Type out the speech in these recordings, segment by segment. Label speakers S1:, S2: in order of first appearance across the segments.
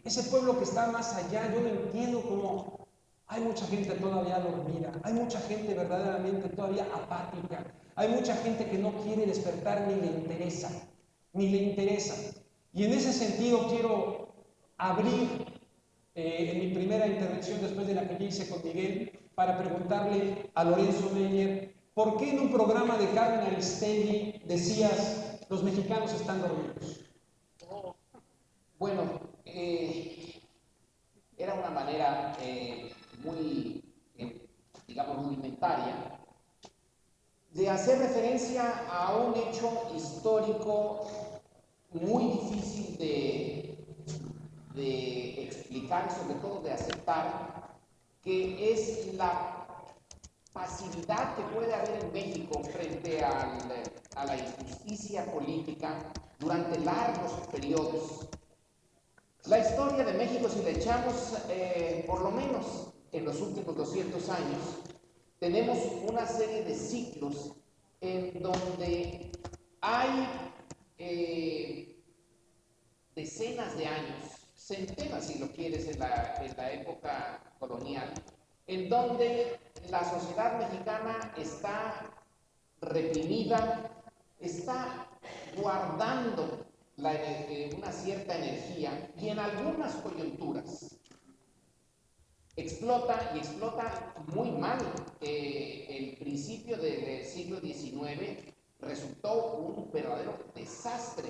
S1: ese pueblo que está más allá, yo lo entiendo como hay mucha gente todavía dormida, hay mucha gente verdaderamente todavía apática, hay mucha gente que no quiere despertar ni le interesa. Y en ese sentido quiero abrir en mi primera intervención después de la que yo hice con Miguel para preguntarle a Lorenzo Meyer, ¿por qué en un programa de Carmen Aristegui decías los mexicanos están dormidos?
S2: Bueno, era una manera muy, digamos, rudimentaria de hacer referencia a un hecho histórico muy difícil de explicar y sobre todo de aceptar, que es la pasividad que puede haber en México frente a la injusticia política durante largos periodos. La historia de México, si le echamos por lo menos en los últimos 200 años, tenemos una serie de ciclos en donde hay decenas de años, centenas si lo quieres, en la época colonial, en donde la sociedad mexicana está reprimida, está guardando una cierta energía y en algunas coyunturas explota y explota muy mal. El principio del siglo XIX resultó un verdadero desastre,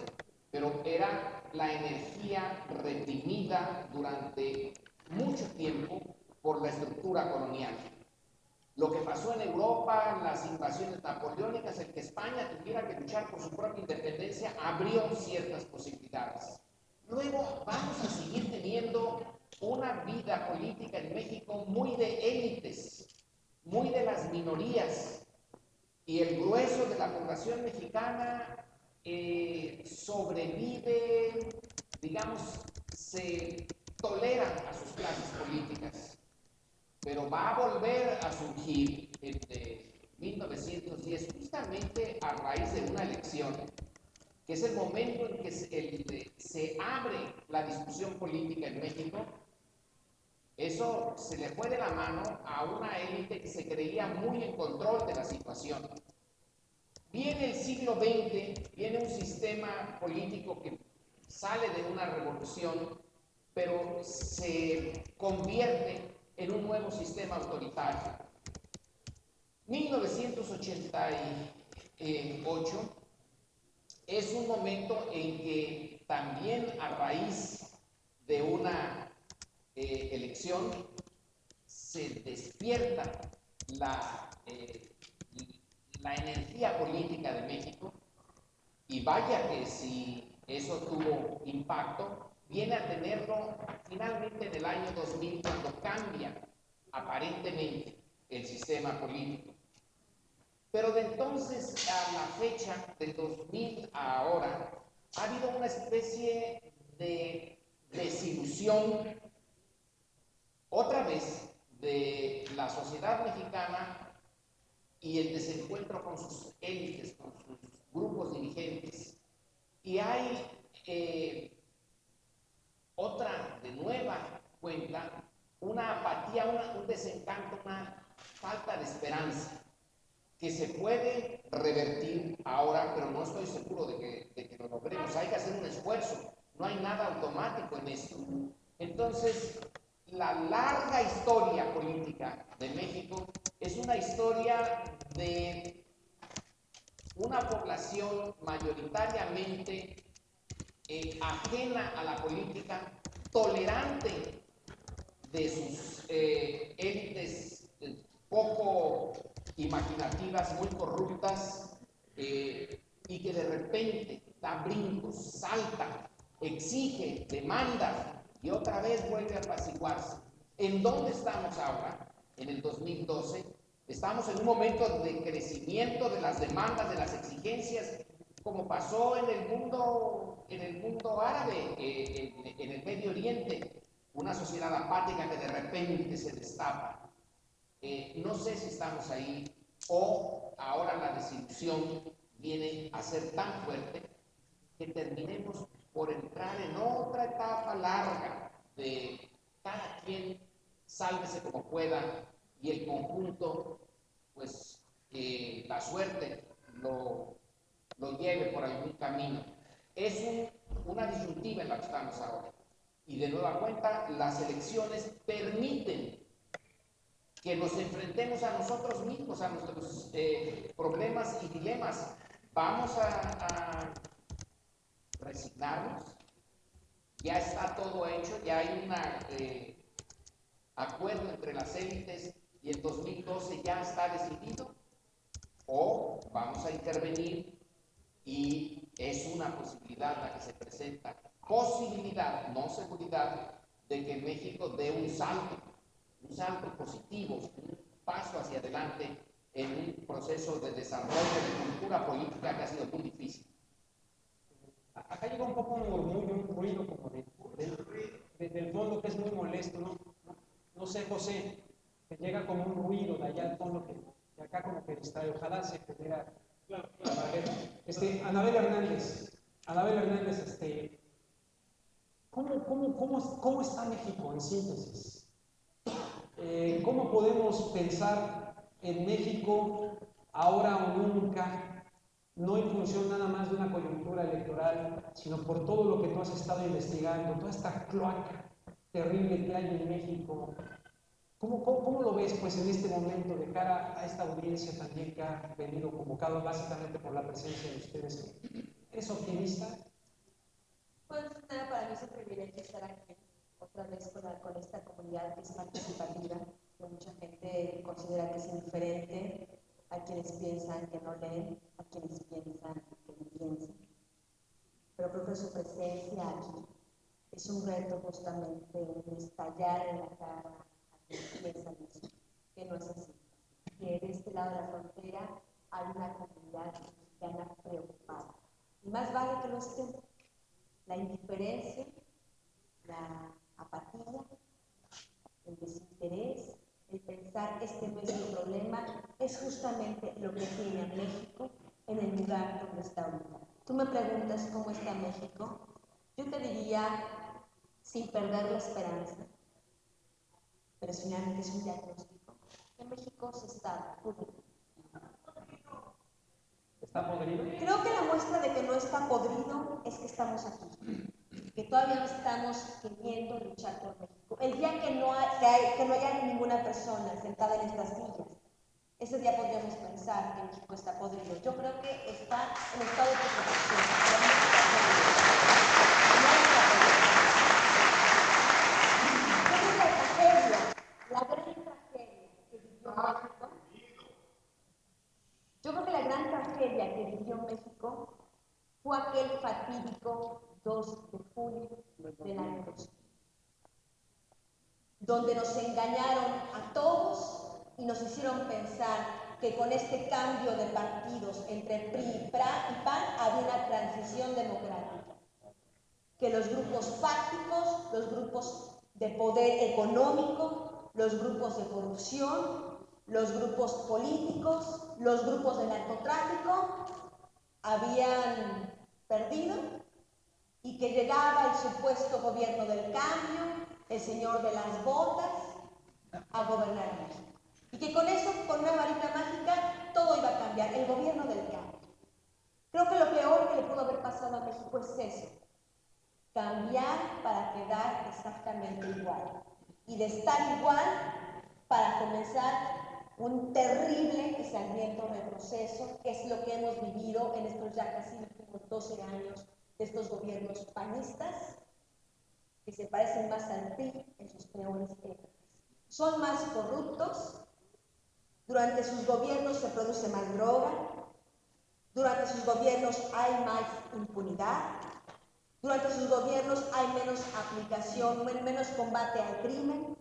S2: pero era la energía reprimida durante mucho tiempo por la estructura colonial. Lo que pasó en Europa, las invasiones napoleónicas, el que España tuviera que luchar por su propia independencia, abrió ciertas posibilidades. Luego vamos a seguir teniendo una vida política en México muy de élites, muy de las minorías, y el grueso de la población mexicana sobrevive, digamos, se tolera a sus clases políticas, pero va a volver a surgir en 1910 justamente a raíz de una elección, que es el momento en que se abre la discusión política en México. Eso se le fue de la mano a una élite que se creía muy en control de la situación. Viene el siglo XX, viene un sistema político que sale de una revolución, pero se convierte en un nuevo sistema autoritario. 1988 es un momento en que también a raíz de una elección se despierta la energía política de México, y vaya que si eso tuvo impacto, viene a tenerlo finalmente en el año 2000, cuando cambia aparentemente el sistema político. Pero de entonces a la fecha, del 2000 a ahora, ha habido una especie de desilusión, otra vez, de la sociedad mexicana y el desencuentro con sus élites, con sus grupos dirigentes. Y hay otra de nueva cuenta, una apatía, un desencanto, una falta de esperanza, que se puede revertir ahora, pero no estoy seguro de que lo logremos. Hay que hacer un esfuerzo, no hay nada automático en esto. Entonces, la larga historia política de México es una historia de una población mayoritariamente ajena a la política, tolerante de sus élites poco imaginativas, muy corruptas, y que de repente da brincos, salta, exige, demanda y otra vez vuelve a apaciguarse. ¿En dónde estamos ahora? En el 2012. Estamos en un momento de crecimiento de las demandas, de las exigencias, como pasó en el mundo árabe, en el Medio Oriente, una sociedad apática que de repente se destapa. No sé si estamos ahí, o ahora la desilusión viene a ser tan fuerte que terminemos por entrar en otra etapa larga de cada quien sálvese como pueda y el conjunto, pues que la suerte lo lleve por algún camino. Es una disyuntiva en la que estamos ahora. Y de nueva cuenta, las elecciones permiten que nos enfrentemos a nosotros mismos, a nuestros problemas y dilemas. Vamos a resignarnos. Ya está todo hecho, ya hay un acuerdo entre las élites y en 2012 ya está decidido. O vamos a intervenir y es una posibilidad la que se presenta. Posibilidad, no seguridad, de que México dé un salto positivo, un paso hacia adelante en un proceso de desarrollo de cultura política que ha sido muy difícil.
S1: Acá llega un poco un murmullo, un ruido como del fondo que es muy molesto, ¿no? No sé, José, que llega como un ruido de allá al fondo que acá como que distrae. Ojalá se pudiera. Claro. Anabel Hernández, ¿cómo está México en síntesis? ¿Cómo podemos pensar en México ahora o nunca, no en función nada más de una coyuntura electoral, sino por todo lo que tú has estado investigando, toda esta cloaca terrible que hay en México? ¿Cómo lo ves pues en este momento de cara a esta audiencia también que ha venido convocado básicamente por la presencia de ustedes? ¿Eres optimista?
S3: Pues nada, para mí es un privilegio estar aquí otra vez con esta comunidad que es participativa, que mucha gente considera que es indiferente, a quienes piensan que no leen, a quienes piensan que no piensan. Pero creo que su presencia aquí es un reto justamente de estallar en la cara a quienes piensan eso, que no es así. Que de este lado de la frontera hay una comunidad mexicana preocupada. Y más vale que lo estén. La indiferencia, la apatía, el desinterés, el pensar este no es mi problema, es justamente lo que tiene a México en el lugar donde está ahorita. Tú me preguntas cómo está México, yo te diría, sin perder la esperanza, pero finalmente es un diagnóstico, que México se está pudriendo.
S1: ¿Está podrido?
S3: Creo que la muestra de que no está podrido es que estamos aquí, que todavía no estamos queriendo luchar por México. El día que no haya ninguna persona sentada en estas sillas, ese día podríamos pensar que México está podrido. Yo creo que está en estado de protección, pero no está podrido. No está podrido. ¿Cuál es la tragedia? La gran tragedia que vivió México. Yo creo que la gran tragedia que vivió México fue aquel fatídico 2 de julio del año 2000, donde nos engañaron a todos y nos hicieron pensar que con este cambio de partidos entre PRI y PAN había una transición democrática, que los grupos fácticos, los grupos de poder económico, los grupos de corrupción, los grupos políticos, los grupos de narcotráfico habían perdido y que llegaba el supuesto gobierno del cambio, el señor de las botas, a gobernar México. Y que con eso, con una varita mágica, todo iba a cambiar, el gobierno del cambio. Creo que lo peor que le pudo haber pasado a México es eso, cambiar para quedar exactamente igual. Y de estar igual para comenzar un terrible y sangriento retroceso, que es lo que hemos vivido en estos ya casi últimos 12 años de estos gobiernos panistas, que se parecen más al PRI en sus peores épocas. Son más corruptos, durante sus gobiernos se produce más droga, durante sus gobiernos hay más impunidad, durante sus gobiernos hay menos aplicación, menos combate al crimen,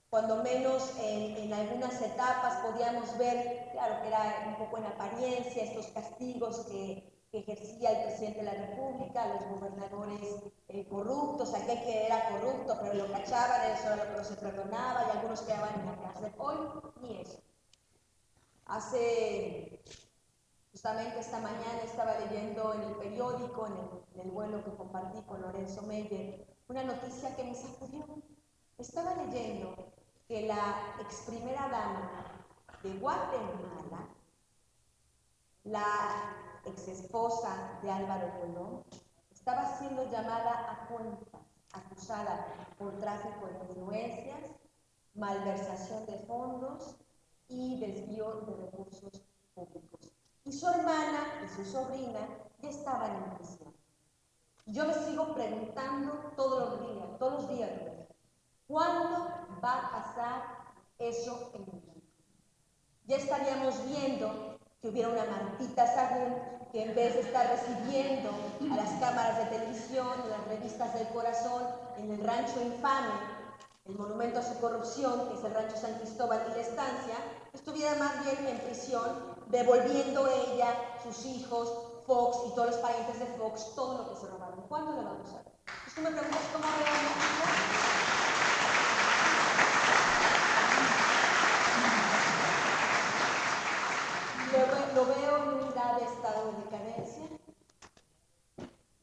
S3: cuando menos en algunas etapas podíamos ver, claro que era un poco en apariencia, estos castigos que ejercía el presidente de la República, los gobernadores corruptos, aquel que era corrupto pero lo cachaban, eso era lo que no se perdonaba y algunos quedaban en la cárcel. Hoy ni eso. Justamente esta mañana estaba leyendo en el periódico, en el vuelo que compartí con Lorenzo Meyer, una noticia que me sacudió. Estaba leyendo que la ex primera dama de Guatemala, la ex esposa de Álvaro Colón, estaba siendo llamada a cuentas, acusada por tráfico de influencias, malversación de fondos y desvío de recursos públicos. Y su hermana y su sobrina ya estaban en prisión. Y yo me sigo preguntando todos los días, ¿cuándo va a pasar eso en México? Ya estaríamos viendo que hubiera una Martita Sagún que en vez de estar recibiendo a las cámaras de televisión, en las revistas del corazón, en el rancho infame, el monumento a su corrupción, que es el rancho San Cristóbal y la estancia, estuviera más bien en prisión, devolviendo ella, sus hijos, Fox y todos los parientes de Fox, todo lo que se robaron. ¿Cuándo lo vamos a ver? Pues tú me preguntas cómo lo veo en un grave estado de decadencia.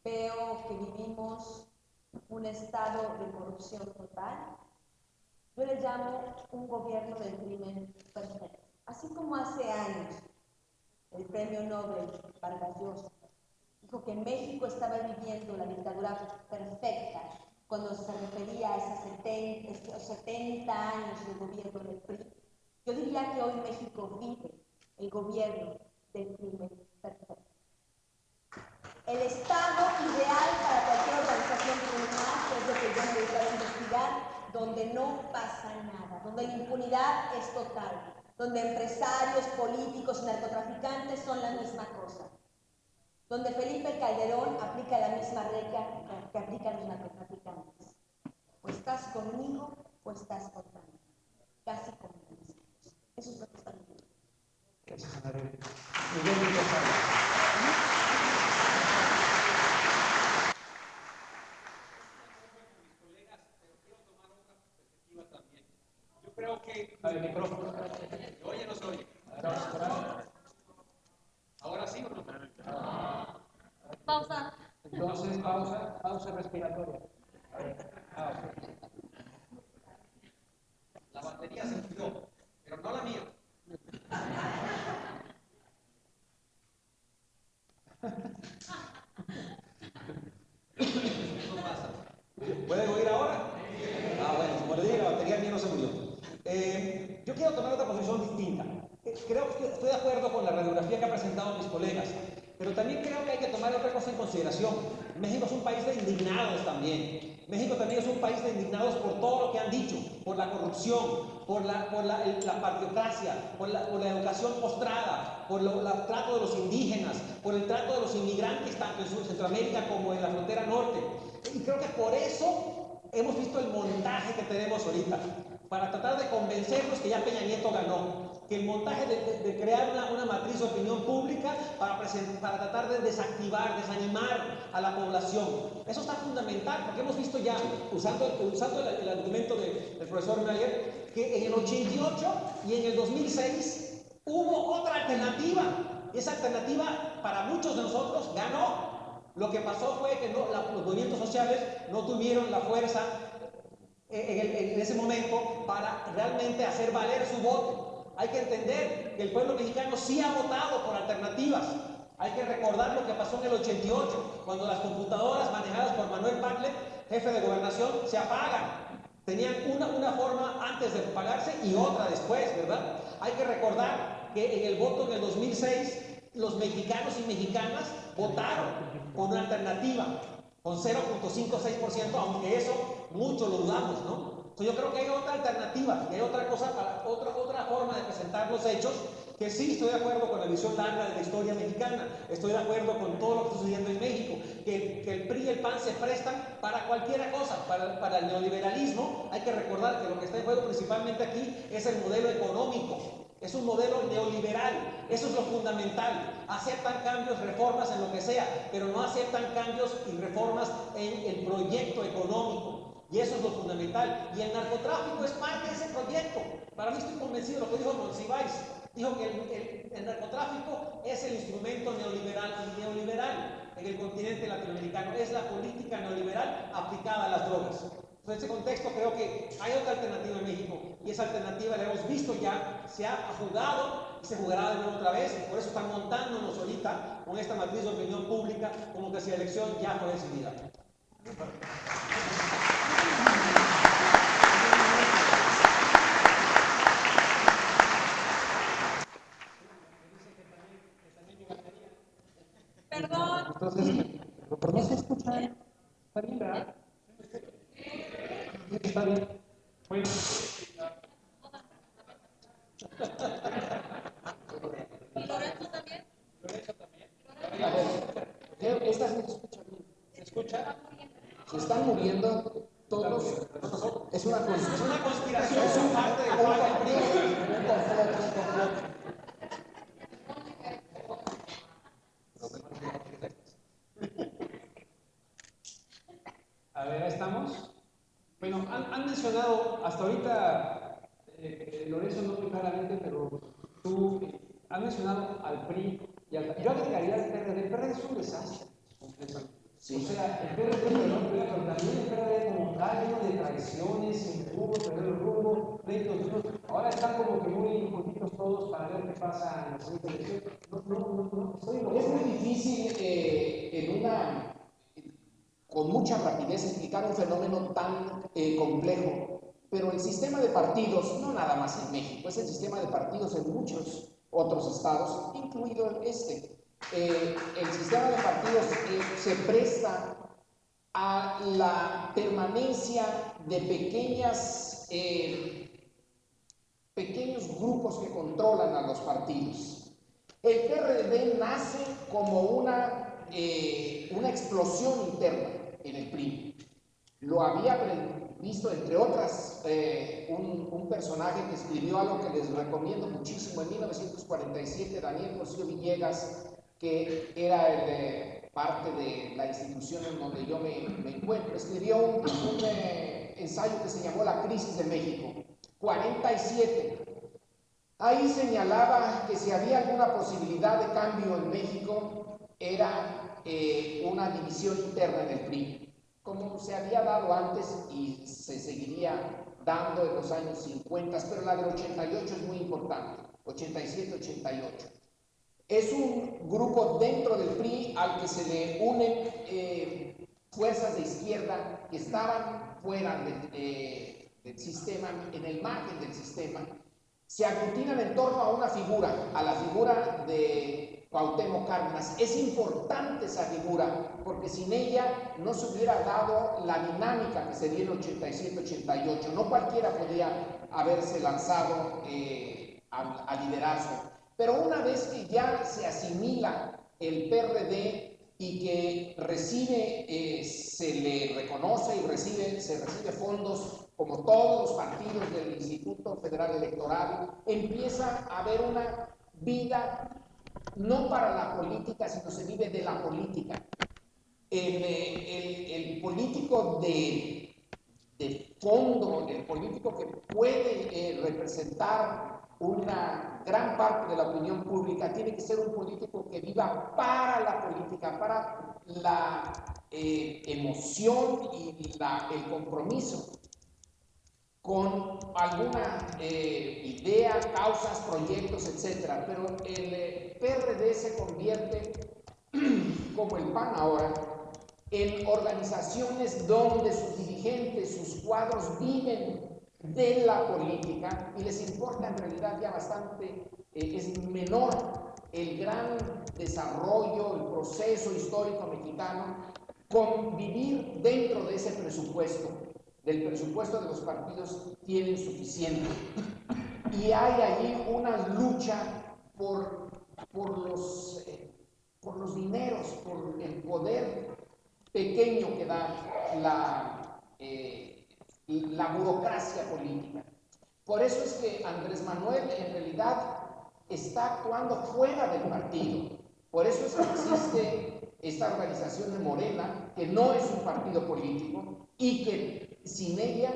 S3: Veo que vivimos un estado de corrupción total. Yo le llamo un gobierno del crimen perfecto. Así como hace años el premio Nobel Vargas Llosa dijo que México estaba viviendo la dictadura perfecta cuando se refería a esos 70 años de gobierno del PRI. Yo diría que hoy México vive el gobierno del crimen perfecto. El estado ideal para cualquier organización criminal, que es lo que yo me dedico a investigar, donde no pasa nada, donde la impunidad es total, donde empresarios, políticos y narcotraficantes son la misma cosa, donde Felipe Calderón aplica la misma regla que aplican los narcotraficantes. O estás conmigo o estás contra mí. Casi como mis hijos. Eso es lo que están viviendo.
S1: Gracias, Ana Aurelia.
S2: Creo que...
S1: A ver, micrófono.
S2: ¿Se oye o no se oye? ¿Ahora sí o no?
S4: Pausa.
S1: Entonces, pausa respiratoria. A ver.
S2: La batería se enfrió, pero no la mía. ¿Qué pasa?
S1: ¿Pueden oír ahora? Bueno, como le dije, la batería mía no se murió. Yo quiero tomar otra posición distinta. Creo que estoy de acuerdo con la radiografía que han presentado mis colegas, pero también creo que hay que tomar otra cosa en consideración. México es un país de indignados también. México también es un país de indignados por todo lo que han dicho, por la corrupción, por la partiocracia, por la educación postrada, por el trato de los indígenas, por el trato de los inmigrantes tanto en Centroamérica como en la frontera norte. Y creo que por eso hemos visto el montaje que tenemos ahorita, para tratar de convencernos que ya Peña Nieto ganó, que el montaje de crear una matriz de opinión pública para tratar de desactivar, desanimar a la población. Eso está fundamental, porque hemos visto ya, usando el argumento del profesor Mayer, que en el 88 y en el 2006 hubo otra alternativa. Y esa alternativa, para muchos de nosotros, ganó. Lo que pasó fue que los movimientos sociales no tuvieron la fuerza en ese momento para realmente hacer valer su voto. Hay que entender que el pueblo mexicano sí ha votado por alternativas. Hay que recordar lo que pasó en el 88, cuando las computadoras manejadas por Manuel Bartlett, jefe de gobernación, se apagan. Tenían una forma antes de pagarse y otra después, ¿verdad? Hay que recordar que en el voto en el 2006, los mexicanos y mexicanas votaron por una alternativa con 0.56%, aunque eso mucho lo dudamos, ¿no? Entonces yo creo que hay otra alternativa, que hay otra cosa, otra forma de presentar los hechos, que sí estoy de acuerdo con la visión larga de la historia mexicana, estoy de acuerdo con todo lo que está sucediendo en México, que el PRI y el PAN se prestan para cualquier cosa, para el neoliberalismo. Hay que recordar que lo que está en juego principalmente aquí es el modelo económico. Es un modelo neoliberal, eso es lo fundamental. Aceptan cambios, reformas en lo que sea, pero no aceptan cambios y reformas en el proyecto económico. Y eso es lo fundamental. Y el narcotráfico es parte de ese proyecto. Para mí estoy convencido de lo que dijo Monsiváis. Dijo que el narcotráfico es el instrumento neoliberal. en el continente latinoamericano. Es la política neoliberal aplicada a las drogas. En ese contexto creo que hay otra alternativa en México y esa alternativa la hemos visto ya, se ha jugado y se jugará de nuevo otra vez, y por eso están montándonos ahorita con esta matriz de opinión pública como que si la elección ya fue decidida.
S3: Perdón.
S1: Entonces, pero no se escucha. Está bien, ¿verdad? Está bien. Bueno.
S3: ¿Y Lorenzo también?
S1: Lorenzo también.
S2: A ver, esta gente escucha bien.
S1: ¿Se escucha?
S2: Se están muriendo todos. Es una
S1: conspiración. Es un parte del complot. A ver, ahí estamos. Bueno, han mencionado hasta ahorita, Lorenzo no muy claramente, pero tú has mencionado al PRI y al... Yo agregaría al PRD. El PRD es un desastre. Sí. O sea, el PRD, pero también el PRD como tal, lleno de traiciones, sin rumbo, perder el rumbo, pleitos. Ahora están como que muy juntitos todos para ver qué pasa en la siguiente elección.
S2: Es muy difícil con mucha rapidez explicar un fenómeno tan complejo, pero el sistema de partidos, no nada más en México, es el sistema de partidos en muchos otros estados, incluido este. El sistema de partidos se presta a la permanencia de pequeños grupos que controlan a los partidos. El PRD nace como una explosión interna en el PRI. Lo había visto, entre otras, un personaje que escribió algo que les recomiendo muchísimo en 1947, Daniel Cosío Villegas, que era parte de la institución en donde yo me encuentro. Escribió un ensayo que se llamó La crisis de México, 47. Ahí señalaba que si había alguna posibilidad de cambio en México, era una división interna en el PRI, como se había dado antes y se seguiría dando en los años 50, pero la del 88 es muy importante, 87-88. Es un grupo dentro del PRI al que se le unen fuerzas de izquierda que estaban fuera del sistema, en el margen del sistema. Se aglutinan en torno a una figura, a la figura de Cuauhtémoc Cárdenas. Es importante esa figura porque sin ella no se hubiera dado la dinámica que se dio en 87-88. No cualquiera podía haberse lanzado al liderazgo. Pero una vez que ya se asimila el PRD y que se le reconoce y se recibe fondos como todos los partidos del Instituto Federal Electoral, empieza a haber una vida no para la política, sino se vive de la política. El político de fondo, el político que puede representar una gran parte de la opinión pública, tiene que ser un político que viva para la política, para la emoción y el compromiso con alguna idea, causas, proyectos, etc. Pero el PRD se convierte, como el PAN ahora, en organizaciones donde sus dirigentes, sus cuadros viven de la política y les importa en realidad ya bastante, es menor el gran desarrollo, el proceso histórico mexicano, con vivir dentro de ese presupuesto. Del presupuesto de los partidos tienen suficiente. Y hay allí una lucha por los dineros, por el poder pequeño que da la burocracia política. Por eso es que Andrés Manuel en realidad está actuando fuera del partido. Por eso es que existe esta organización de Morena, que no es un partido político y que sin ella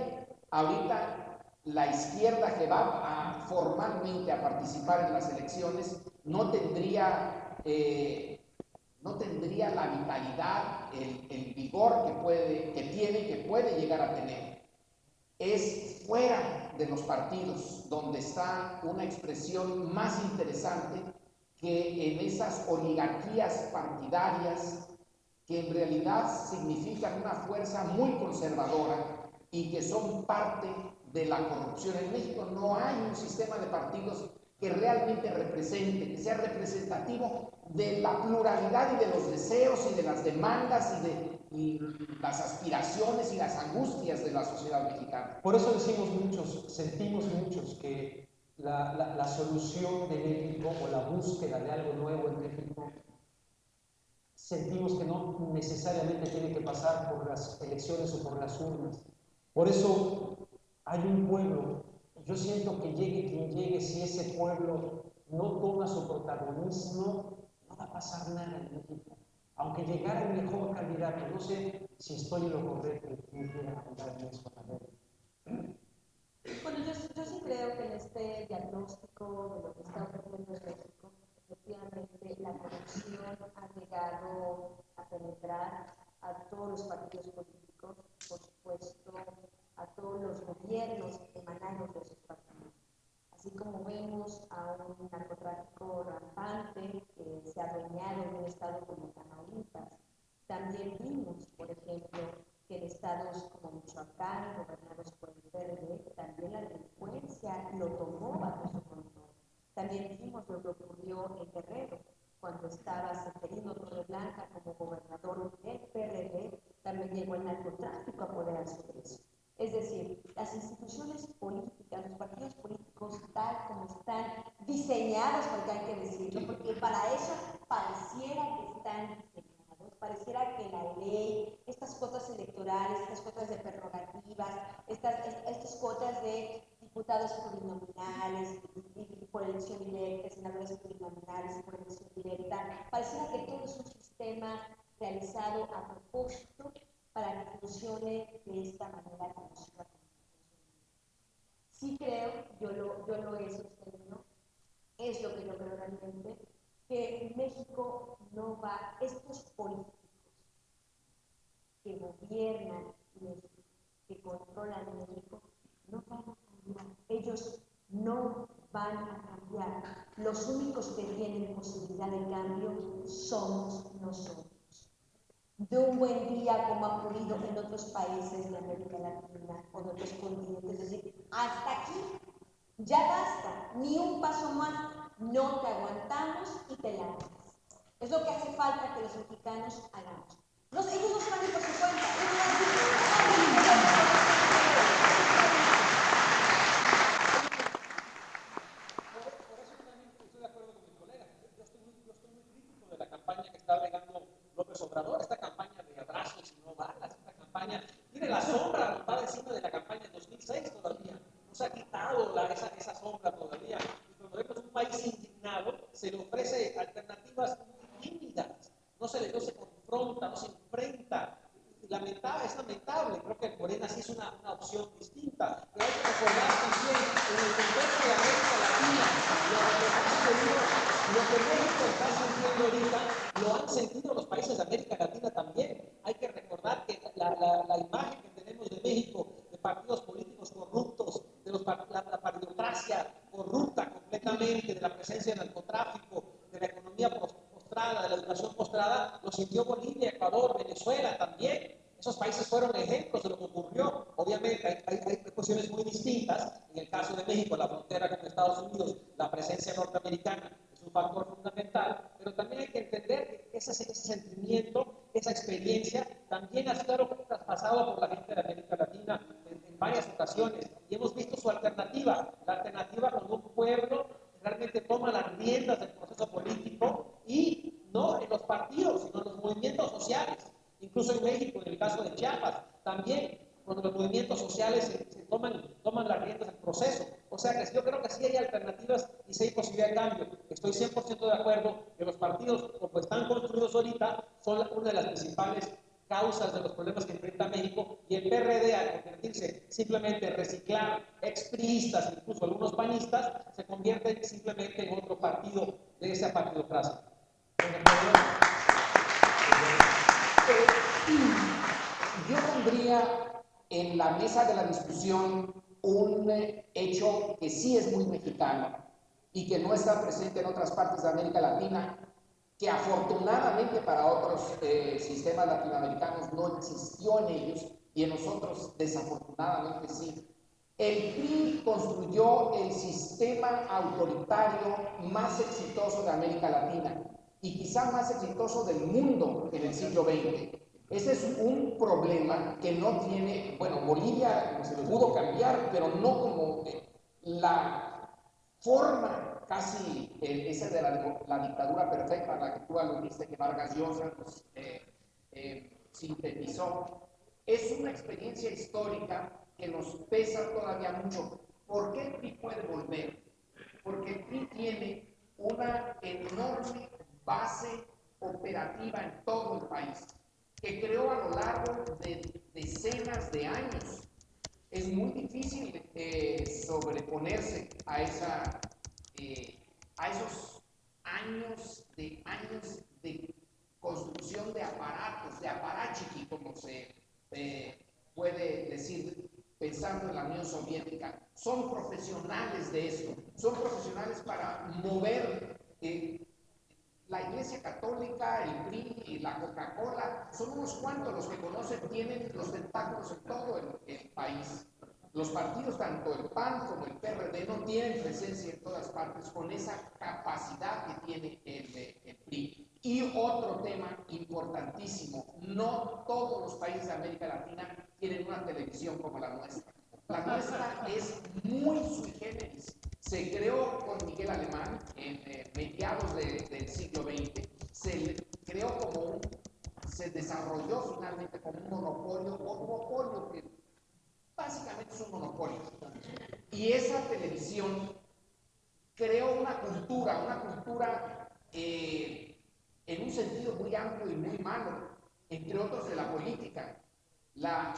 S2: ahorita la izquierda que va formalmente a participar en las elecciones no tendría no tendría la vitalidad, el vigor que tiene y que puede llegar a tener. Es fuera de los partidos donde está una expresión más interesante que en esas oligarquías partidarias que en realidad significan una fuerza muy conservadora y que son parte de la corrupción. En México no hay un sistema de partidos que realmente represente, que sea representativo de la pluralidad y de los deseos y de las demandas y las aspiraciones y las angustias de la sociedad mexicana.
S1: Por eso decimos muchos, sentimos muchos que la solución de México o la búsqueda de algo nuevo en México, sentimos que no necesariamente tiene que pasar por las elecciones o por las urnas. Por eso hay un pueblo. Yo siento que llegue quien llegue, si ese pueblo no toma su protagonismo, no va a pasar nada en México. Aunque llegara el mejor candidato, no sé si estoy en lo correcto, quien quiera contar en eso también.
S3: Bueno, yo sí creo que en este diagnóstico de lo que está ocurriendo en México, efectivamente la corrupción ha llegado a penetrar a todos los partidos políticos, por supuesto, a todos los gobiernos emanados de esos partidos. Así como vemos a un narcotráfico rampante que se ha adueñado de un estado como Tamaulipas, también vimos, por ejemplo, que en estados como Michoacán, gobernados por el PRD, también la delincuencia lo tomó bajo su control. También vimos lo que ocurrió en Guerrero, cuando estaba Seferino Torreblanca como gobernador del PRD, también llegó el narcotráfico a apoderarse de eso. Es decir, las instituciones políticas, los partidos políticos, tal como están diseñados, porque hay que decirlo, porque para eso pareciera que están diseñados, pareciera que la ley, estas cuotas electorales, estas cuotas de prerrogativas, estas cuotas de diputados plurinominales, por elección directa, senadores plurinominales por elección directa, pareciera que todo es un sistema realizado a propósito para que funcione de esta manera como se va a funcionar. Sí creo, yo lo he sostenido, es lo que yo creo realmente, que México no va, estos políticos que gobiernan México, que controlan México, no van a cambiar. Ellos no van a cambiar. Los únicos que tienen posibilidad de cambio somos nosotros. De un buen día, como ha ocurrido en otros países de América Latina o de otros continentes, es decir, hasta aquí, ya basta, ni un paso más, no te aguantamos y te largas. Es lo que hace falta que los mexicanos hagamos. Ellos no se van a ir por su cuenta, ellos van a decir,
S1: campaña que está alegando López Obrador, esta campaña de abrazos y no balas, esta campaña tiene la sombra, va encima de la campaña de 2006 todavía, no se ha quitado esa sombra todavía, y cuando vemos un país indignado, se le ofrece alternativas muy tímidas, no se confronta, no se enfrenta, es lamentable, creo que Morena sí es una opción distinta, pero hay que recordar también en el contexto de América Latina, lo que México está sintiendo ahorita, lo han sentido los países de América Latina también. Hay que recordar que la imagen que tenemos de México, de partidos políticos corruptos, de la partidocracia corrupta completamente, de la presencia del narcotráfico, de la economía postrada, de la educación postrada, lo sintió Bolivia, Ecuador, Venezuela también. Esos países fueron ejemplos de lo que ocurrió. Obviamente hay cuestiones muy distintas. En el caso de México, la frontera con Estados Unidos, la presencia norteamericana es un factor fundamental, pero también hay que entender que ese sentimiento, esa experiencia, también ha sido traspasado por la gente de América Latina en varias ocasiones. Y hemos visto su alternativa, la alternativa cuando un pueblo realmente toma las riendas del proceso político y no en los partidos, sino en los movimientos sociales. Incluso en México, en el caso de Chiapas, también cuando los movimientos sociales se toman las riendas del proceso. O sea que yo creo que sí hay alternativas y sí hay posibilidad de cambio. Estoy 100% de acuerdo que los partidos, como están construidos ahorita, son una de las principales causas de los problemas que enfrenta México, y el PRD, al convertirse simplemente en reciclar expriistas, incluso algunos panistas, se convierte simplemente en otro partido de esa partidocracia.
S2: Yo pondría en la mesa de la discusión un hecho que sí es muy mexicano y que no está presente en otras partes de América Latina, que afortunadamente para otros sistemas latinoamericanos no existió en ellos y en nosotros desafortunadamente sí. El PRI construyó el sistema autoritario más exitoso de América Latina y quizá más exitoso del mundo en el siglo XX. Ese es un problema que no tiene, bueno, Bolivia se pudo cambiar, pero no como la forma casi esa de la dictadura perfecta, la que tú aludiste, que Vargas Llosa pues, sintetizó. Es una experiencia histórica que nos pesa todavía mucho. ¿Por qué el PRI puede volver? Porque el PRI tiene una enorme base operativa en todo el país, que creó a lo largo de decenas de años. Es muy difícil sobreponerse a esos años de construcción de aparatos, de aparachiqui, como se puede decir, pensando en la Unión Soviética. Son profesionales de esto, son profesionales para mover la Iglesia Católica, el PRI y la Coca-Cola. Son unos cuantos los que conocen, tienen los tentáculos en todo el país. Los partidos, tanto el PAN como el PRD, no tienen presencia en todas partes con esa capacidad que tiene el PRI. Y otro tema importantísimo, no todos los países de América Latina tienen una televisión como la nuestra. La nuestra es muy sui generis. Se creó con Miguel Alemán en mediados del siglo XX. Se creó se desarrolló finalmente como un monopolio que básicamente es un monopolio. Y esa televisión creó una cultura en un sentido muy amplio y muy malo, entre otros de la política. La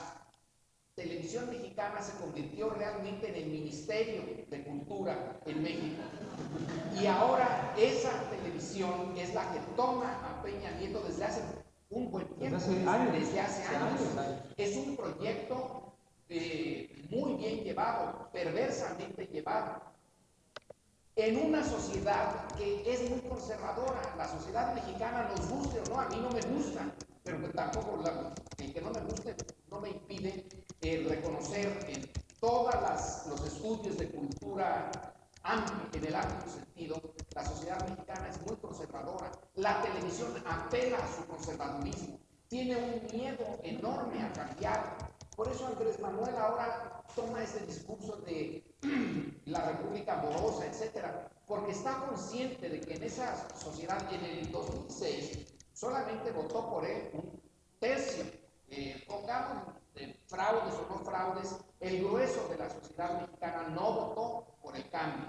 S2: televisión mexicana se convirtió realmente en el Ministerio de Cultura en México. Y ahora esa televisión es la que toma a Peña Nieto desde hace un buen tiempo, desde hace años. Es un proyecto muy bien llevado, perversamente llevado, en una sociedad que es muy conservadora. La sociedad mexicana, nos guste o no, a mí no me gusta, pero que tampoco el que no me guste no me impide reconocer en todos los estudios de cultura en el amplio sentido, la sociedad mexicana es muy conservadora. La televisión apela a su conservadurismo, tiene un miedo enorme a cambiar. Por eso Andrés Manuel ahora toma este discurso de la República Amorosa, etcétera, porque está consciente de que en esa sociedad, en el 2006, solamente votó por él un tercio. Pongamos fraudes o no fraudes, el grueso de la sociedad mexicana no votó por el cambio.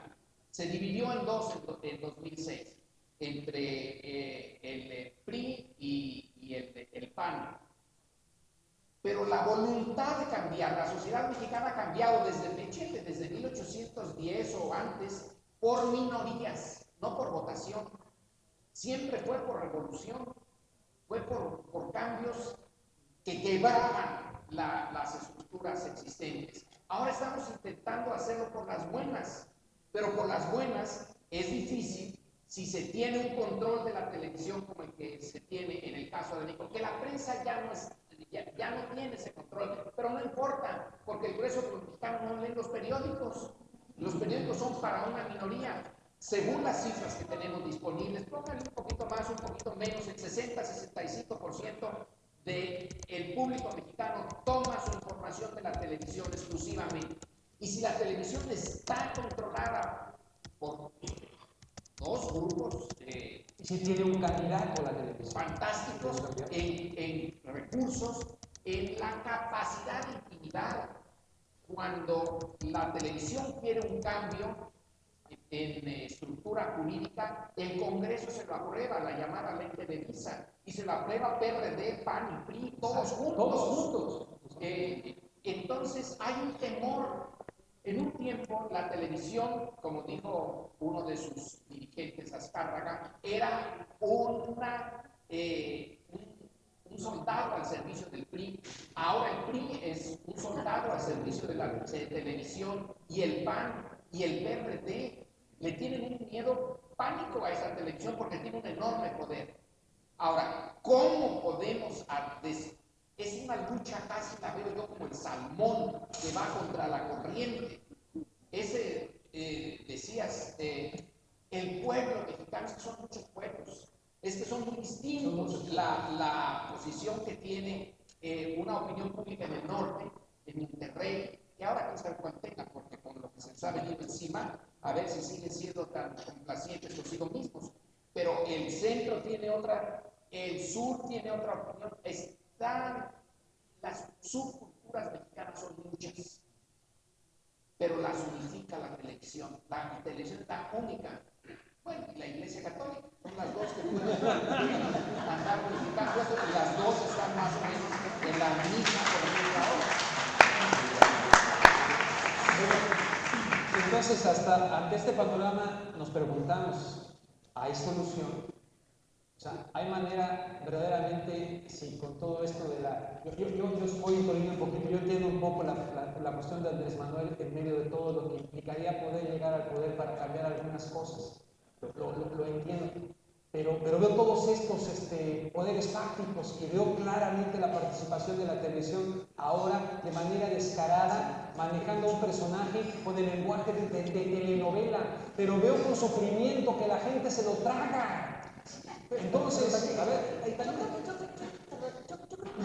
S2: Se dividió en dos en 2006, entre el PRI y el PAN. Pero la voluntad de cambiar, la sociedad mexicana ha cambiado desde 1810 o antes, por minorías, no por votación. Siempre fue por revolución, fue por cambios que quebraban las estructuras existentes. Ahora estamos intentando hacerlo por las buenas, pero por las buenas es difícil si se tiene un control de la televisión como el que se tiene en el caso de México, que la prensa ya no tiene ese control, pero no importa, porque el grueso de los mexicanos no leen los periódicos. Los periódicos son para una minoría. Según las cifras que tenemos disponibles, pónganle un poquito más, un poquito menos, el 60-65% del público mexicano toma su información de la televisión exclusivamente. Y si la televisión está controlada por dos grupos
S1: si tiene un candidato la televisión
S2: fantásticos en recursos, en la capacidad de intimidar, cuando la televisión quiere un cambio en estructura jurídica, el Congreso se lo aprueba, la llamada ley de Visa, y se lo aprueba PRD, PAN y PRI, todos juntos. Entonces hay un temor. En un tiempo la televisión, como dijo uno de sus dirigentes, Azcárraga, era un un soldado al servicio del PRI. Ahora el PRI es un soldado al servicio de la televisión, y el PAN y el PRD le tienen un miedo pánico a esa televisión porque tiene un enorme poder. Ahora, ¿cómo podemos es una lucha, casi la veo yo como el salmón que va contra la corriente? Decías, el pueblo mexicano, es que son muchos pueblos, es que son muy distintos. La posición que tiene una opinión pública en el norte, en Monterrey, que ahora quién sabe cuál tenga, porque con lo que se les ha venido encima, a ver si siguen siendo tan complacientes consigo mismos. Pero el centro tiene otra, el sur tiene otra opinión. Las subculturas mexicanas son muchas, pero las unifica la televisión. La televisión es la única. Bueno, y la Iglesia Católica, son las dos que pueden andar unificando esto, y las dos están más o menos en la misma política ahora.
S1: Entonces, ante este panorama nos preguntamos, ¿hay solución? O sea, ¿hay manera verdaderamente, sí, con todo esto de la... Yo voy introduciendo un poquito, yo entiendo un poco la cuestión de Andrés Manuel en medio de todo lo que implicaría poder llegar al poder para cambiar algunas cosas. Lo entiendo. Pero veo todos estos poderes fácticos y veo claramente la participación de la televisión ahora de manera descarada, manejando a un personaje con el lenguaje de telenovela, pero veo con sufrimiento que la gente se lo traga. Entonces, a ver,
S3: yo creo que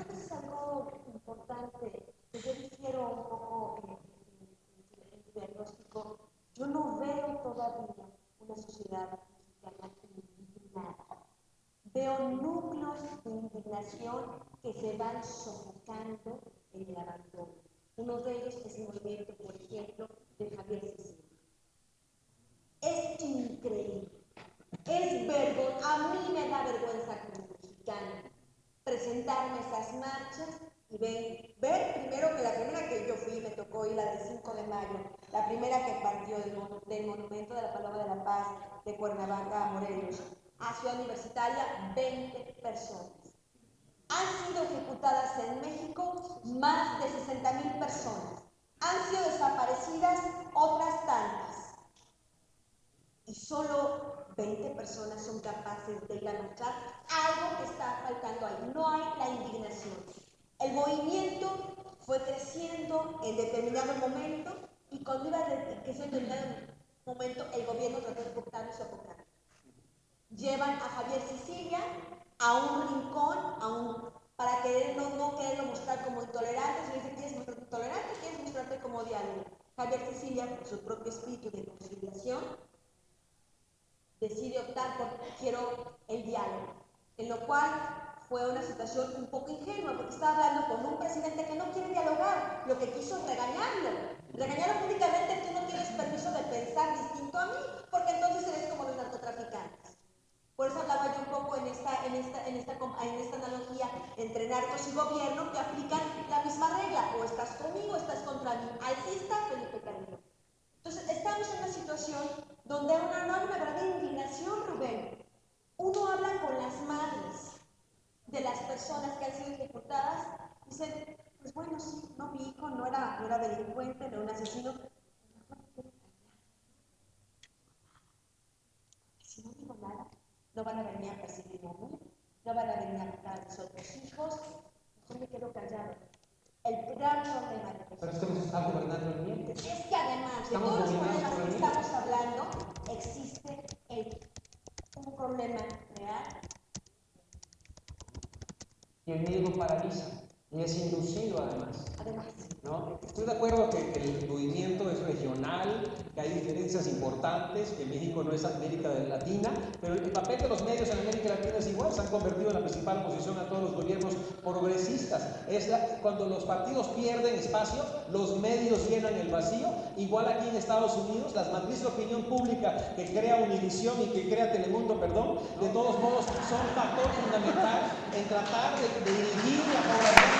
S3: eso es algo importante, que yo difiero un poco en el diagnóstico. Yo no veo todavía una sociedad mexicana indignada. Veo núcleos de indignación que se van sofocando en el abandono. Uno de ellos es el movimiento, por ejemplo, de Javier Cecilio. Es increíble. Es vergonzoso, a mí me da vergüenza como mexicana presentarme esas marchas y ver primero que la primera que yo fui, me tocó ir la del 5 de mayo, la primera que partió del Monumento de la Paloma de la Paz de Cuernavaca a Morelos, a Ciudad Universitaria, 20 personas. Han sido ejecutadas en México más de 60,000 personas. Han sido desaparecidas otras tantas. Y solo 20 personas son capaces de ir a marchar. Algo está faltando ahí. No hay la indignación. El movimiento fue creciendo en determinado momento y cuando iba a determinado momento el gobierno trató de ocultarlo y sofocarlo. Llevan a Javier Sicilia a un rincón, para no quererlo mostrar como intolerante. Se dice, ¿quieres mostrarte intolerante? ¿Quieres mostrarte como diálogo? Javier Sicilia, por su propio espíritu de conciliación, decide optar por quiero el diálogo, en lo cual fue una situación un poco ingenua, porque estaba hablando con un presidente que no quiere dialogar, lo que quiso es regañarlo públicamente. Tú no tienes permiso de pensar distinto a mí, porque entonces eres como los narcotraficantes. Por eso hablaba yo un poco en esta analogía entre narcos y gobierno, que aplican la misma regla, o estás conmigo o estás contra mí. Así está Felipe Calderón. Entonces, estamos en una situación donde no hay una verdadera indignación, Rubén. Uno habla con las madres de las personas que han sido ejecutadas y dicen, pues bueno, sí, no, mi hijo no era delincuente, no era un asesino. Si no digo nada, no van a venir a perseguirme a mí, no van a venir a matar a mis otros hijos, mejor me quedo callado. El gran problema de México.
S1: Pero es que nos está gobernando el miente.
S3: Es que además de todos los problemas que estamos hablando, existe un problema real.
S1: Y el miedo paraliza, y es inducido además. ¿No? Estoy de acuerdo que el movimiento es regional, que hay diferencias importantes, que México no es América Latina, pero el papel de los medios en América Latina es igual, se han convertido en la principal oposición a todos los gobiernos progresistas. Cuando los partidos pierden espacio, los medios llenan el vacío. Igual aquí en Estados Unidos, las matrices de opinión pública que crea Univisión y que crea Telemundo, de todos modos son factor fundamental en tratar de dirigir la población.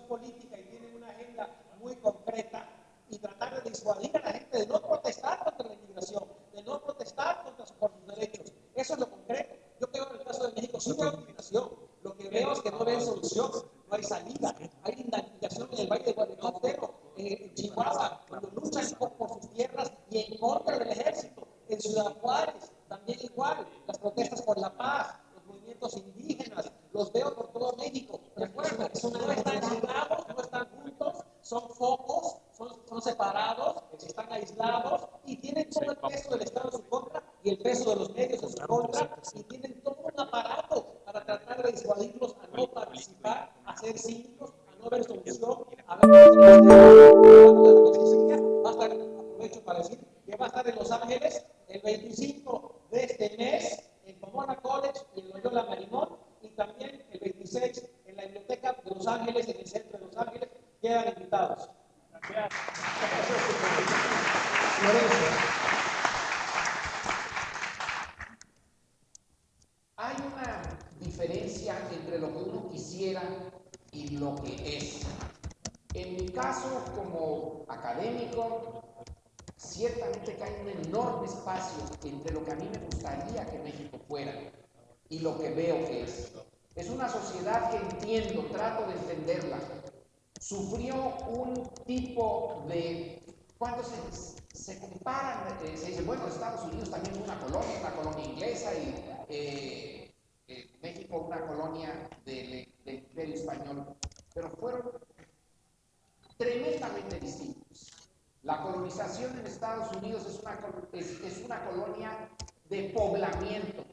S1: Política y tienen una agenda muy concreta y tratar sí veo iluminación. Lo que veo es que no ven solución, no hay salida. Hay indignación en el Valle de Guadalajara, en Chihuahua, cuando luchan por sus tierras y en contra del ejército. En Ciudad Juárez, también igual, las protestas por la paz, los movimientos indígenas, los veo por todo México. Recuerden, no están aislados, no están juntos, son focos, son separados, están aislados y tienen todo el peso del Estado en su contra y el peso de los medios en su contra y tienen todo un aparato para tratar de disuadirlos a no participar, a ser cínicos, a no ver solución, a ver va a estar, aprovecho para decir, que va a estar en Los Ángeles el 25 de este mes en Pomona College y en Loyola Marymount y también el 26 en la Biblioteca de Los Ángeles, en el centro de Los Ángeles. Quedan invitados. Gracias. Lorenzo.
S2: Hay una diferencia entre lo que uno quisiera y lo que es. En mi caso, como académico, ciertamente que hay un enorme espacio entre lo que a mí me gustaría que México fuera y lo que veo que es. Es una sociedad que entiendo, trato de entenderla. Sufrió un tipo de... Cuando se comparan, se dice, bueno, Estados Unidos también es una colonia inglesa y México una colonia del Imperio Español, pero fueron tremendamente distintos. La colonización en Estados Unidos es una colonia de poblamiento.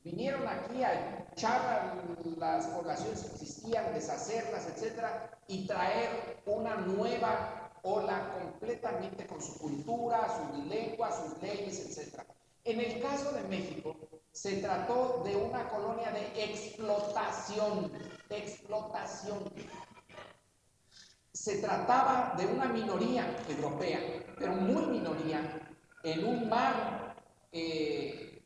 S2: Vinieron aquí a echar las poblaciones que existían, deshacerlas, etcétera, y traer una nueva ola completamente con su cultura, sus lenguas, sus leyes, etcétera. En el caso de México, se trató de una colonia de explotación. Se trataba de una minoría europea, pero muy minoría, en un mar de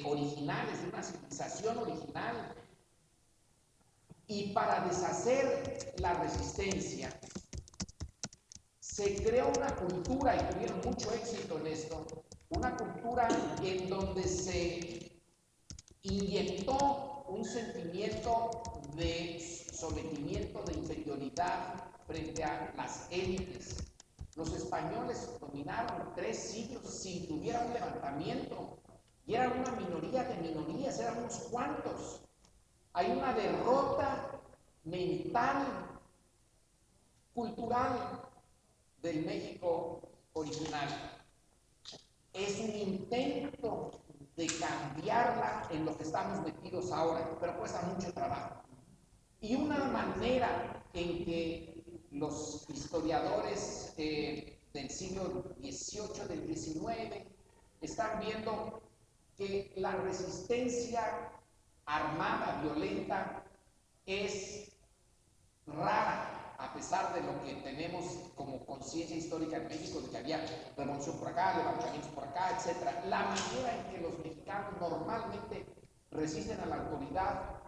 S2: originales, de una civilización original. Y para deshacer la resistencia, se creó una cultura, y tuvieron mucho éxito en esto, una cultura en donde se inyectó un sentimiento de sometimiento, de inferioridad frente a las élites. Los españoles dominaron 3 siglos sin que hubiera un levantamiento y eran una minoría de minorías, eran unos cuantos. Hay una derrota mental, cultural del México original. Es un intento de cambiarla en lo que estamos metidos ahora, pero cuesta mucho trabajo. Y una manera en que los historiadores del siglo XVIII, del XIX, están viendo que la resistencia armada, violenta, es rara, a pesar de lo que tenemos como conciencia histórica en México, de que había revolución por acá, levantamientos por acá, etc. La manera en que los mexicanos normalmente resisten a la autoridad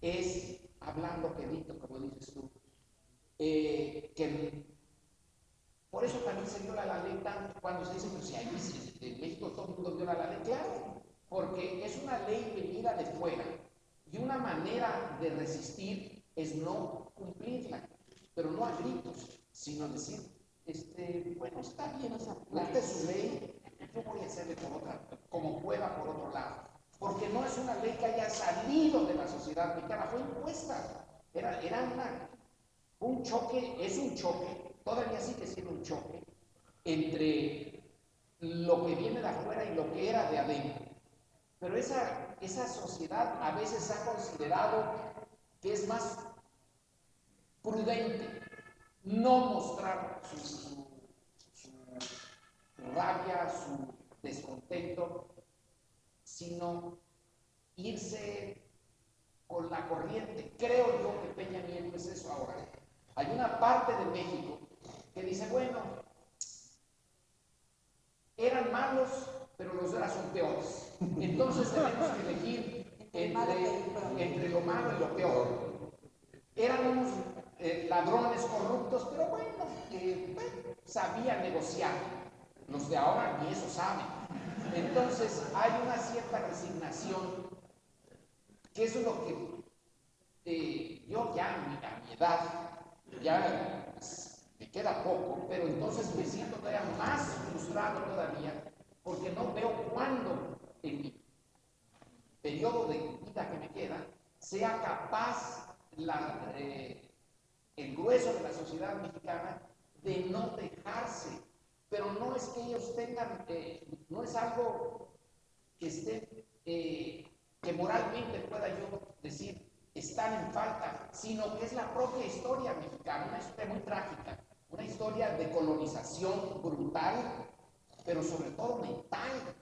S2: es hablando quedito, como dices tú. Por eso también se viola la ley tanto cuando se dice, pues si ahí en México todo el mundo viola la ley, claro, porque es una ley venida de fuera y una manera de resistir es no cumplirla, pero no a gritos, sino decir, bueno, está bien, esta es su ley, yo voy a hacerle por otra, como pueda por otro lado, porque no es una ley que haya salido de la sociedad mexicana, fue impuesta, era un choque, es un choque, todavía sigue siendo un choque entre lo que viene de afuera y lo que era de adentro. Pero esa sociedad a veces ha considerado que es más prudente no mostrar su rabia, su descontento, sino irse con la corriente. Creo yo que Peña Nieto es eso ahora. Hay una parte de México que dice, bueno, eran malos, pero los de ahora son peores. Entonces tenemos que elegir entre lo malo y lo peor. Eran unos ladrones corruptos, pero bueno, sabían negociar. Los de ahora ni eso saben. Entonces, entonces hay una cierta resignación, que eso es lo que yo ya a mi edad, ya me queda poco, pero entonces me siento todavía más frustrado todavía, porque no veo cuándo en mi periodo de vida que me queda sea capaz el grueso de la sociedad mexicana de no dejarse. Pero no es que ellos tengan, no es algo que esté, que moralmente pueda yo decir están en falta, sino que es la propia historia mexicana, una historia muy trágica, una historia de colonización brutal, pero sobre todo mental,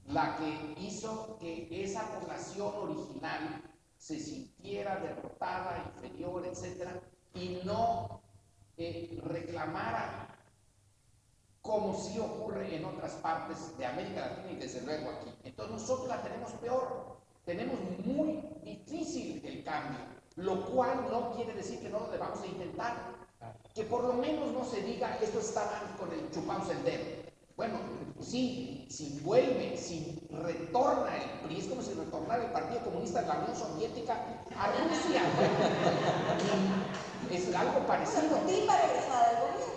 S2: la que hizo que esa población original se sintiera derrotada, inferior, etc., y no reclamara, como sí ocurre en otras partes de América Latina y desde luego aquí. Entonces nosotros la tenemos peor, tenemos muy difícil el cambio, lo cual no quiere decir que no lo debamos de intentar, que por lo menos no se diga esto está mal con el chupamos el dedo. Bueno, sí, si vuelve, si retorna el PRI, es como si retornara el Partido Comunista de la Unión Soviética a Rusia. Es algo parecido.
S3: Sí, para regresar al gobierno.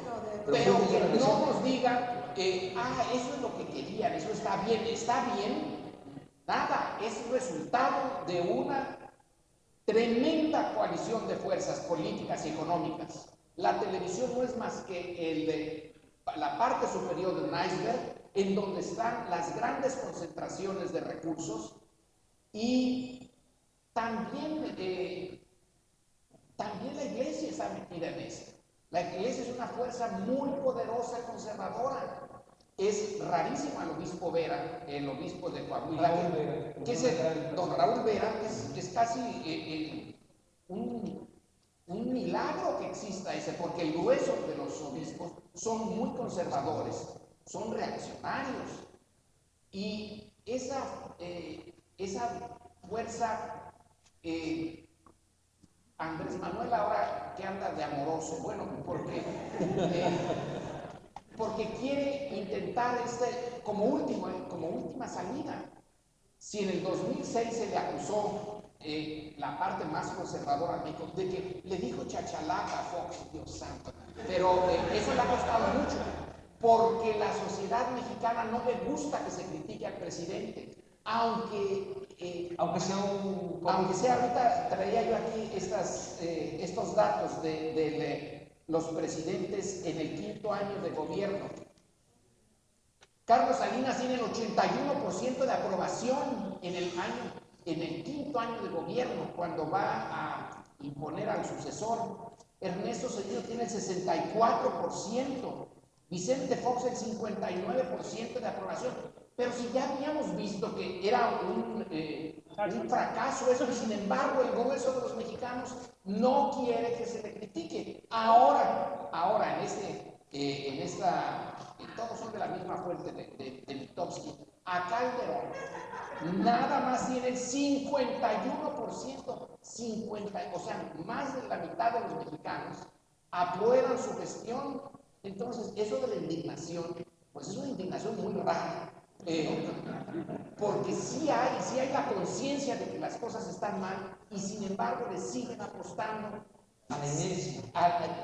S2: Pero que no nos digan que, eso es lo que querían, eso está bien, nada, es resultado de una tremenda coalición de fuerzas políticas y económicas. La televisión no es más que la parte superior de un iceberg, en donde están las grandes concentraciones de recursos, y también la iglesia está metida en eso. La iglesia es una fuerza muy poderosa, conservadora. Es rarísimo el obispo Vera, el obispo de Coahuila, que es don Raúl Vera, que es casi un milagro que exista ese, porque el grueso de los obispos son muy conservadores, son reaccionarios, y esa fuerza, Andrés Manuel ahora que anda de amoroso, bueno, porque quiere intentar como última salida. Si en el 2006 se le acusó la parte más conservadora de México de que le dijo chachalaca a Fox, Dios santo, pero eso le ha costado mucho, porque la sociedad mexicana no le gusta que se critique al presidente, aunque sea ahorita, traía yo aquí estos datos de los presidentes en el quinto año de gobierno. Carlos Salinas tiene el 81% de aprobación en el quinto año de gobierno, cuando va a imponer al sucesor. Ernesto Cedillo tiene el 64%, Vicente Fox el 59% de aprobación. Pero si ya habíamos visto que era un fracaso eso, y sin embargo el grueso de los mexicanos no quiere que se le critique. Ahora todos son de la misma fuente de Mitofsky. A Calderón nada más tiene el 51%, o sea, más de la mitad de los mexicanos aprueban su gestión. Entonces, eso de la indignación, pues es una indignación muy rara. Porque sí hay la conciencia de que las cosas están mal, y sin embargo le siguen apostando
S1: a la inercia.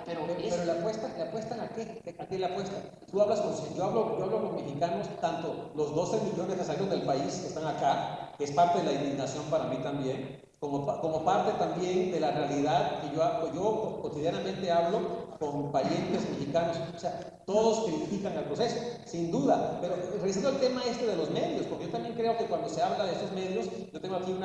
S2: Pero
S1: la apuestan ¿a qué la apuestan? Tú hablas yo hablo con mexicanos, tanto los 12 millones de salidos del país que están acá, que es parte de la indignación para mí también, como parte también de la realidad que yo cotidianamente hablo con parientes mexicanos. O sea, todos critican el proceso, sin duda, pero revisando el tema de los medios, porque yo también creo que cuando se habla de esos medios, yo tengo aquí de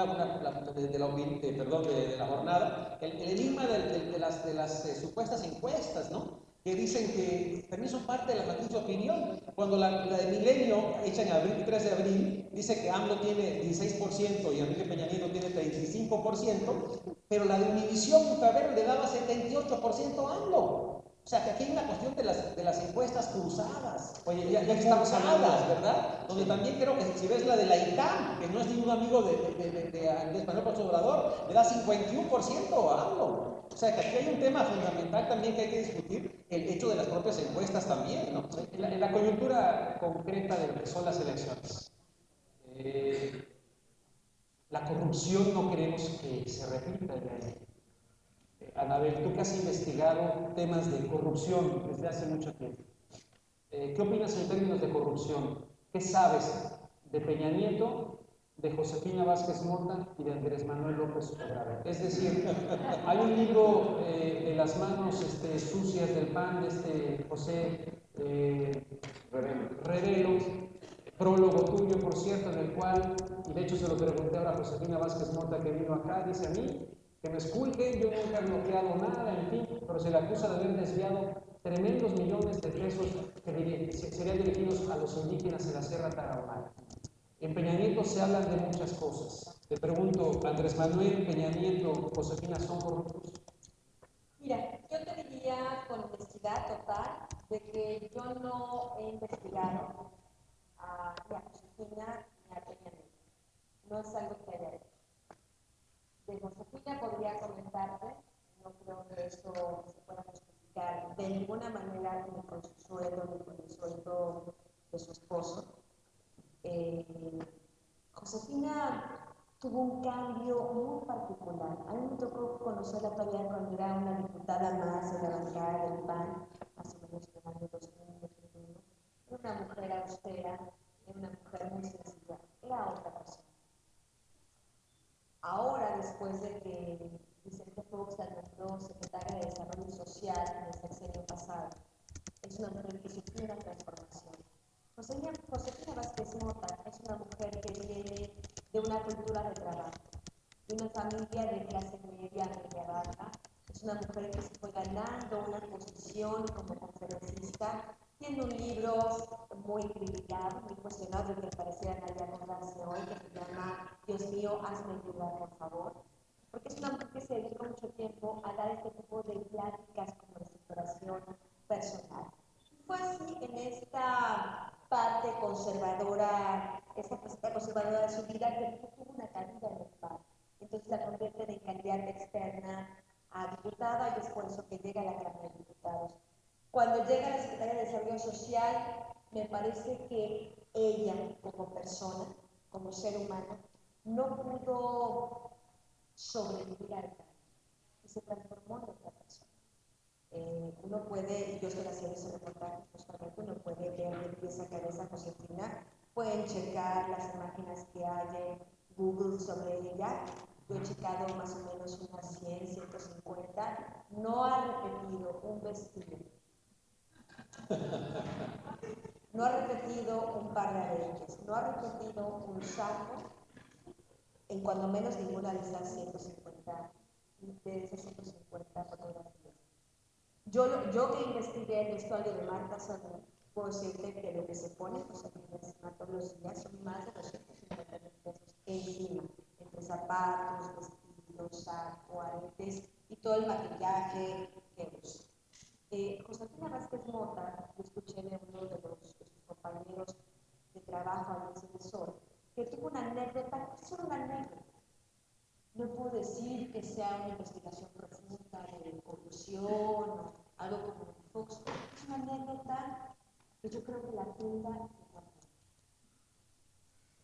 S1: la jornada, el enigma de las supuestas encuestas, ¿no? Que dicen que también son parte de la matriz de opinión. Cuando la de Milenio, hecha en abril, 3 de abril, dice que AMLO tiene 16% y Enrique Peña Nieto tiene 35%, pero la de Univisión en febrero le daba 78% a AMLO. O sea, que aquí hay una cuestión de las encuestas cruzadas. Oye, ya que estamos hablando, ¿verdad? Donde también creo que si ves la de la ICAM, que no es ningún amigo de Andrés Manuel López Obrador, le da 51% a AMLO. O sea, que aquí hay un tema fundamental también que hay que discutir, el hecho de las propias encuestas también, ¿no?
S4: En la coyuntura concreta de lo que son las elecciones,
S1: corrupción no queremos que se repita. Anabel, tú que has investigado temas de corrupción desde hace mucho tiempo, ¿qué opinas en términos de corrupción? ¿Qué sabes de Peña Nieto, de Josefina Vázquez Mota y de Andrés Manuel López Obrador? Es decir, hay un libro de las manos sucias del PAN de José Revelo, prólogo tuyo, por cierto, en el cual, y de hecho se lo pregunté ahora a Josefina Vázquez Mota que vino acá, dice a mí que me exculquen, yo nunca he bloqueado nada, en fin, pero se le acusa de haber desviado tremendos millones de pesos que serían dirigidos a los indígenas en la Sierra Tarahumara. En Peña Nieto se hablan de muchas cosas. Te pregunto, ¿Andrés Manuel, Peña Nieto, Josefina son corruptos?
S3: Mira, yo te diría con honestidad total de que yo no he investigado ni a Josefina ni a Peña Nieto. No es algo que haya hecho. De Josefina podría comentarte, no creo que esto se pueda justificar de ninguna manera ni con su sueldo ni con el sueldo de su esposo. Josefina tuvo un cambio muy particular. A mí me tocó conocerla todavía cuando era una diputada más en la bancada del PAN, más o menos en el año 2021. Era una mujer austera, era una mujer muy sencilla, era otra persona. Ahora, después de que Vicente Fox la nombró secretaria de Desarrollo Social en el sexenio pasado, es una mujer que sufrió una transformación. Josefina Vázquez Mota es una mujer que viene de una cultura de trabajo, de una familia de clase media baja. Es una mujer que se fue ganando una posición como conferencista. Tiene un libro muy criticado, muy cuestionado, y que pareciera nadie acordarse hoy, que se llama Dios mío, hazme ayudar, por favor. Porque es una mujer que se dedica mucho tiempo a dar este tipo de pláticas como de superación personal. Fue así en esta parte conservadora, esta faceta conservadora de su vida, que tuvo una caída en el PAN. Entonces la convierte de candidata externa a diputada y es por eso que llega a la Cámara de Diputados. Cuando llega a la Secretaría de Desarrollo Social, me parece que ella, como persona, como ser humano, no pudo sobrevivir al cambio y se transformó en otra persona. Uno puede, y yo estoy haciendo ese reportaje justamente, uno puede ver de pies a cabeza Josefina, pueden checar las imágenes que hay en Google sobre ella. Yo he checado más o menos unas 100, 150, no ha repetido un vestido, no ha repetido un par de aretes, no ha repetido un saco en cuando menos ninguna de esas 150 fotografías. Yo que investigué el vestuario de Marta Salud, puedo decirte que lo que se pone encima todos los días son más de 250 mil pesos encima, entre zapatos, vestidos, saco, aretes y todo el maquillaje que usa. Josefina Vázquez Mota, yo escuché de uno de sus compañeros de trabajo al emisor, que tuvo una anécdota, que es solo una anécdota. No puedo decir que sea una investigación profunda de corrupción o algo como Fox. Es una anécdota que yo creo que la tilda.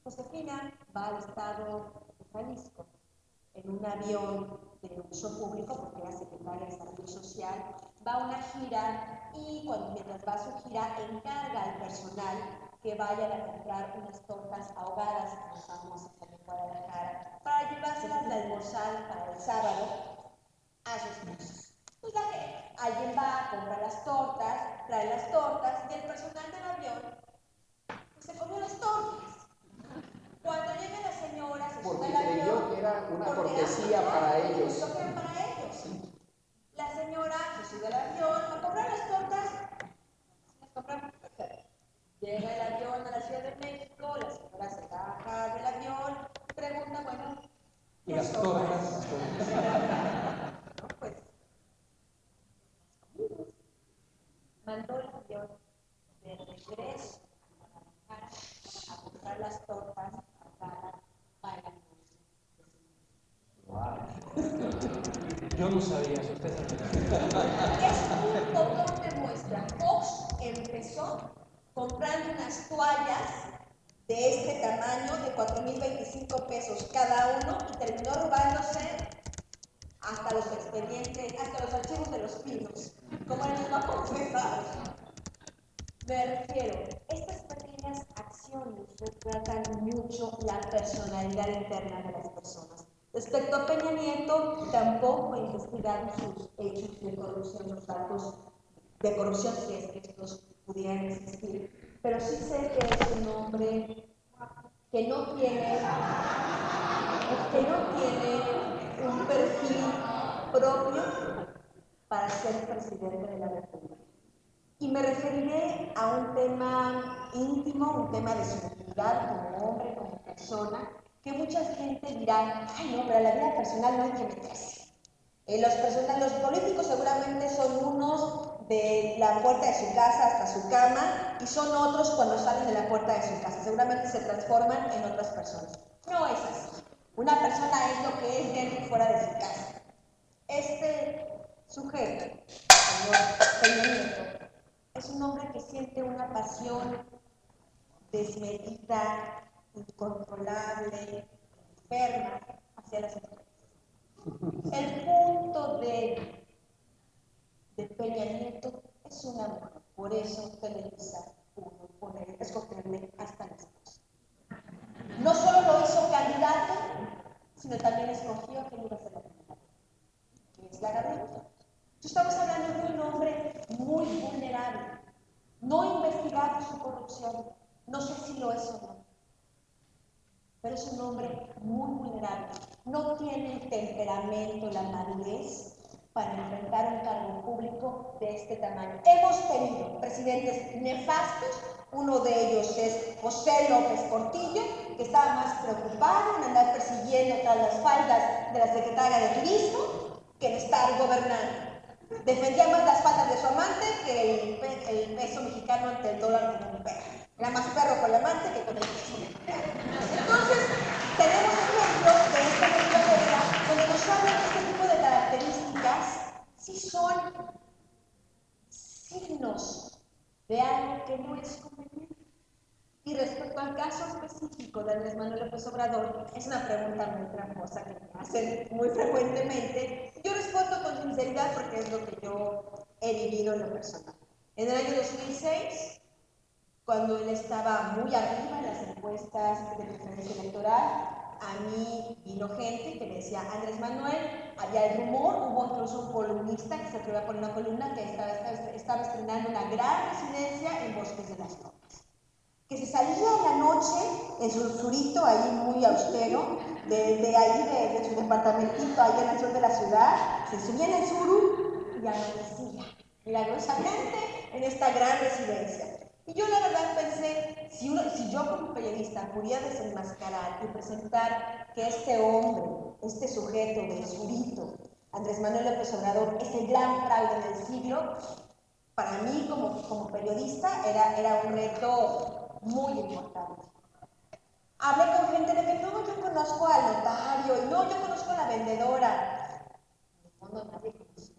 S3: Josefina va al estado de Jalisco en un avión de uso público, porque era secretaria de Desarrollo Social, va a una gira y mientras va a su gira encarga al personal que vayan a comprar unas tortas ahogadas, que usamos en Guadalajara, para llevárselas de almorzar para el sábado a sus esposos. Pues alguien va, compra las tortas, trae las tortas y el personal del avión pues, se comió las tortas. Cuando llega la señora, se sube al avión.
S2: Porque creyó que era una cortesía para ellos.
S3: Creyó que era para ellos. La señora se sube al avión a comprar las tortas. Las compra. Llega el avión a la Ciudad de México, la señora se baja del avión, pregunta, bueno,
S1: ¿y las tortas?
S3: No, pues, mandó el avión de regreso a comprar las tortas para
S1: Wow. Yo no sabía eso, usted
S3: es un botón de muestra. Fox empezó comprando unas toallas de este tamaño de 4,025 pesos cada uno y terminó robándose hasta los expedientes, hasta los archivos de los pinos, como él mismo ha confesado. Me refiero, estas pequeñas acciones retratan mucho la personalidad interna de las personas. Respecto a Peña Nieto, tampoco he investigado sus hechos de corrupción, los datos de corrupción, si es que estos pudieran existir, pero sí sé que es un hombre que no tiene un perfil propio para ser presidente de la República. Y me referiré a un tema íntimo, un tema de su identidad como hombre, como persona, que mucha gente dirá, ay no, pero a la vida personal no hay que meterse. Los políticos seguramente son unos de la puerta de su casa hasta su cama y son otros cuando salen de la puerta de su casa. Seguramente se transforman en otras personas. No es así. Una persona es lo que es dentro y fuera de su casa. Este sujeto, señor Peña Nieto, es un hombre que siente una pasión desmedida, incontrolable, enferma hacia las mujeres. El punto de Peña Nieto es una mujer, por eso Televisa pudo escogerle hasta la esposa. No solo lo hizo candidato, sino también escogió quién iba a ser la candidata, que es la Gabriela. Estamos hablando de un hombre muy vulnerable. No he investigado su corrupción, no sé si lo es o no, pero es un hombre muy vulnerable. No tiene el temperamento, la madurez para enfrentar un cargo público de este tamaño. Hemos tenido presidentes nefastos, uno de ellos es José López Portillo, que estaba más preocupado en andar persiguiendo tras las faldas de la secretaria de Turismo que en estar gobernando. Defendía más las faldas de su amante que el peso mexicano ante el dólar como un perro. Era más perro con la amante que con el peso mexicano. Entonces, tenemos ejemplos de esta naturaleza donde nos hablan de este tipo de características, sí son signos de algo que no es conveniente. Y respecto al caso específico de Andrés Manuel López Obrador, es una pregunta muy tramposa que me hacen muy frecuentemente. Yo respondo con sinceridad porque es lo que yo he vivido en lo personal. En el año 2006, cuando él estaba muy arriba en las encuestas de preferencia electoral, a mí vino gente que me decía, Andrés Manuel, había el rumor, hubo incluso un columnista que se atrevió a poner una columna que estaba estrenando una gran residencia en Bosques de las Lomas, que se salía en la noche en su surito ahí muy austero, de su departamentito ahí en el sur de la ciudad, se subía en el suru y amanecía milagrosamente en esta gran residencia. Y yo la verdad pensé, si yo como periodista pudiera desenmascarar y presentar que este hombre, este sujeto del surito, Andrés Manuel López Obrador, es el gran fraude del siglo, para mí como periodista era un reto muy importante. Hablé con gente de que no, yo conozco al notario, y no, yo conozco a la vendedora. En el fondo nadie conocía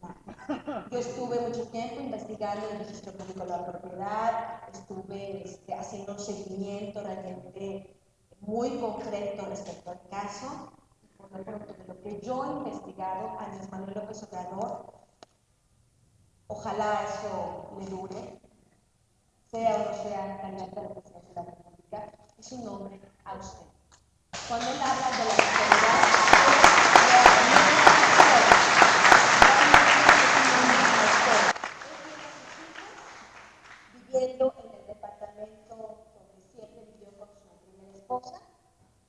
S3: nada. Yo estuve mucho tiempo investigando el registro público de la propiedad, estuve haciendo un seguimiento realmente muy concreto respecto al caso. Por lo pronto, de lo que yo he investigado, Andrés Manuel López Obrador, ojalá eso le dure, sea o no sea candidato a la presidencia de la República, es un hombre austero. Cuando él habla de la austeridad, viviendo en el departamento donde siempre vivió con su primera esposa,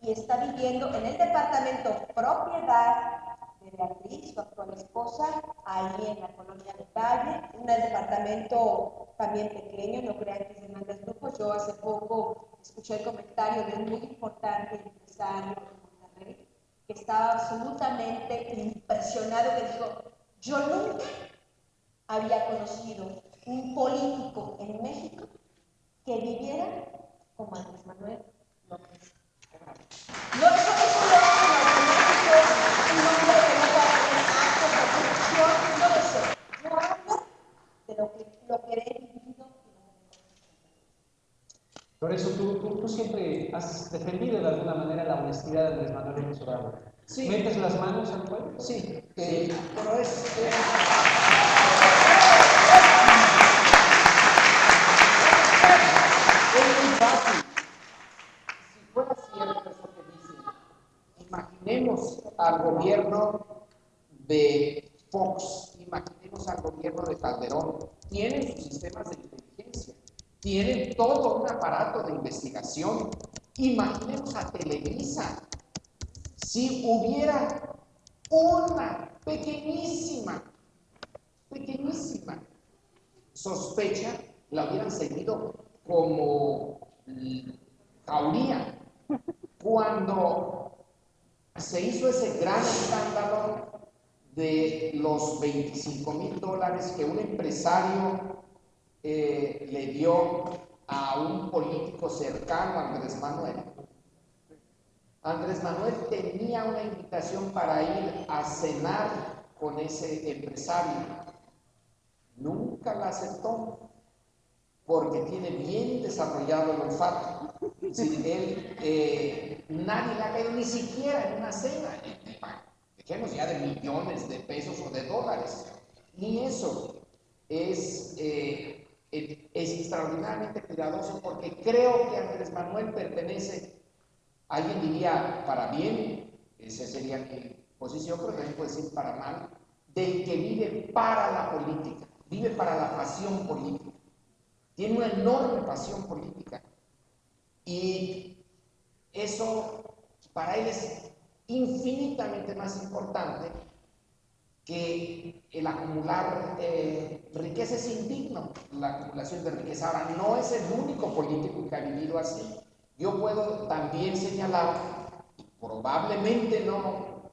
S3: y está viviendo en el departamento propiedad de Beatriz, su actual esposa, ahí en la colonia de Valle, un departamento también pequeño, no crean que es de grandes grupos. Yo hace poco escuché el comentario de un muy importante empresario de Monterrey, que estaba absolutamente impresionado, que dijo, yo nunca había conocido un político en México que viviera como Andrés Manuel López Obrador. No, eso lo hace automático, un hombre que no puede hacer actos de corrupción, no lo sé. Yo hablo de lo que he vivido y lo que he conocido.
S1: Por eso tú siempre has has defendido de alguna manera la honestidad de Andrés Manuel López Obrador.
S2: Sí.
S1: ¿Metes las manos al fuego?
S2: Sí,
S1: Sí.
S2: pero es muy fácil. Si fuera cierto eso que dicen, imaginemos al gobierno de Fox, imaginemos al gobierno de Calderón. Tienen sus sistemas de inteligencia, tienen todo un aparato de investigación. Imaginemos a Televisa. Si hubiera una pequeñísima sospecha, la hubieran seguido como jauría. Cuando se hizo ese gran escándalo de los $25,000 que un empresario le dio a un político cercano a Andrés Manuel. Andrés Manuel tenía una invitación para ir a cenar con ese empresario. Nunca la aceptó porque tiene bien desarrollado el olfato. Si él, nadie le ha caído ni siquiera en una cena. Dejemos ya de millones de pesos o de dólares. Ni eso. Es extraordinariamente cuidadoso porque creo que Andrés Manuel pertenece, alguien diría para bien, esa sería mi posición, pero también puede decir para mal, del que vive para la política, vive para la pasión política. Tiene una enorme pasión política y eso para él es infinitamente más importante que el acumular riqueza. Es indigno la acumulación de riqueza. Ahora, no es el único político que ha vivido así. Yo puedo también señalar, probablemente no,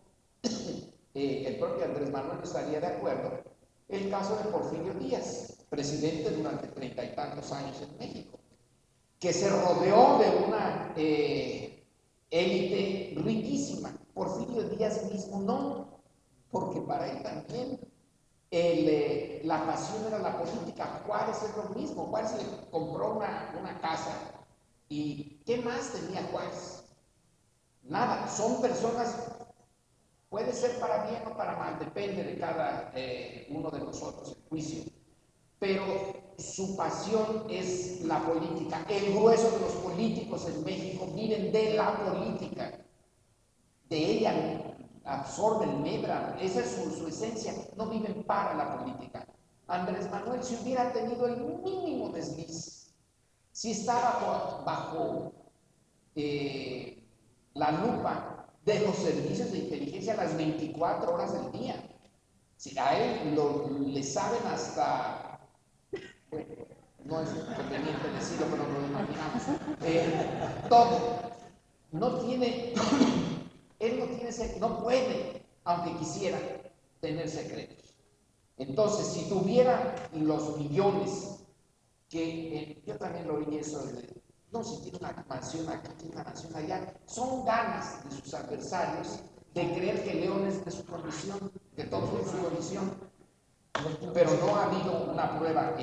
S2: el propio Andrés Manuel estaría de acuerdo, el caso de Porfirio Díaz, presidente durante 30 y tantos años en México, que se rodeó de una élite riquísima. Porfirio Díaz mismo no, porque para él también la pasión era la política. Juárez es lo mismo. Juárez le compró una casa y ¿qué más tenía Juárez? Nada. Son personas, puede ser para bien o para mal, depende de cada uno de nosotros el juicio, pero su pasión es la política. El grueso de los políticos en México viven de la política, de ella absorben, medran, esa es su esencia, no viven para la política. Andrés Manuel, si hubiera tenido el mínimo desliz, si estaba bajo la lupa de los servicios de inteligencia las 24 horas del día, si a él le saben hasta, bueno, no es conveniente decirlo, pero lo imaginamos, todo, no tiene... Él no puede, aunque quisiera, tener secretos. Entonces, si tuviera los millones, que yo también lo oí eso de, no, si tiene una mansión aquí, tiene una mansión allá, son ganas de sus adversarios de creer que León es de su condición, que todos son de su condición, pero no ha habido una prueba.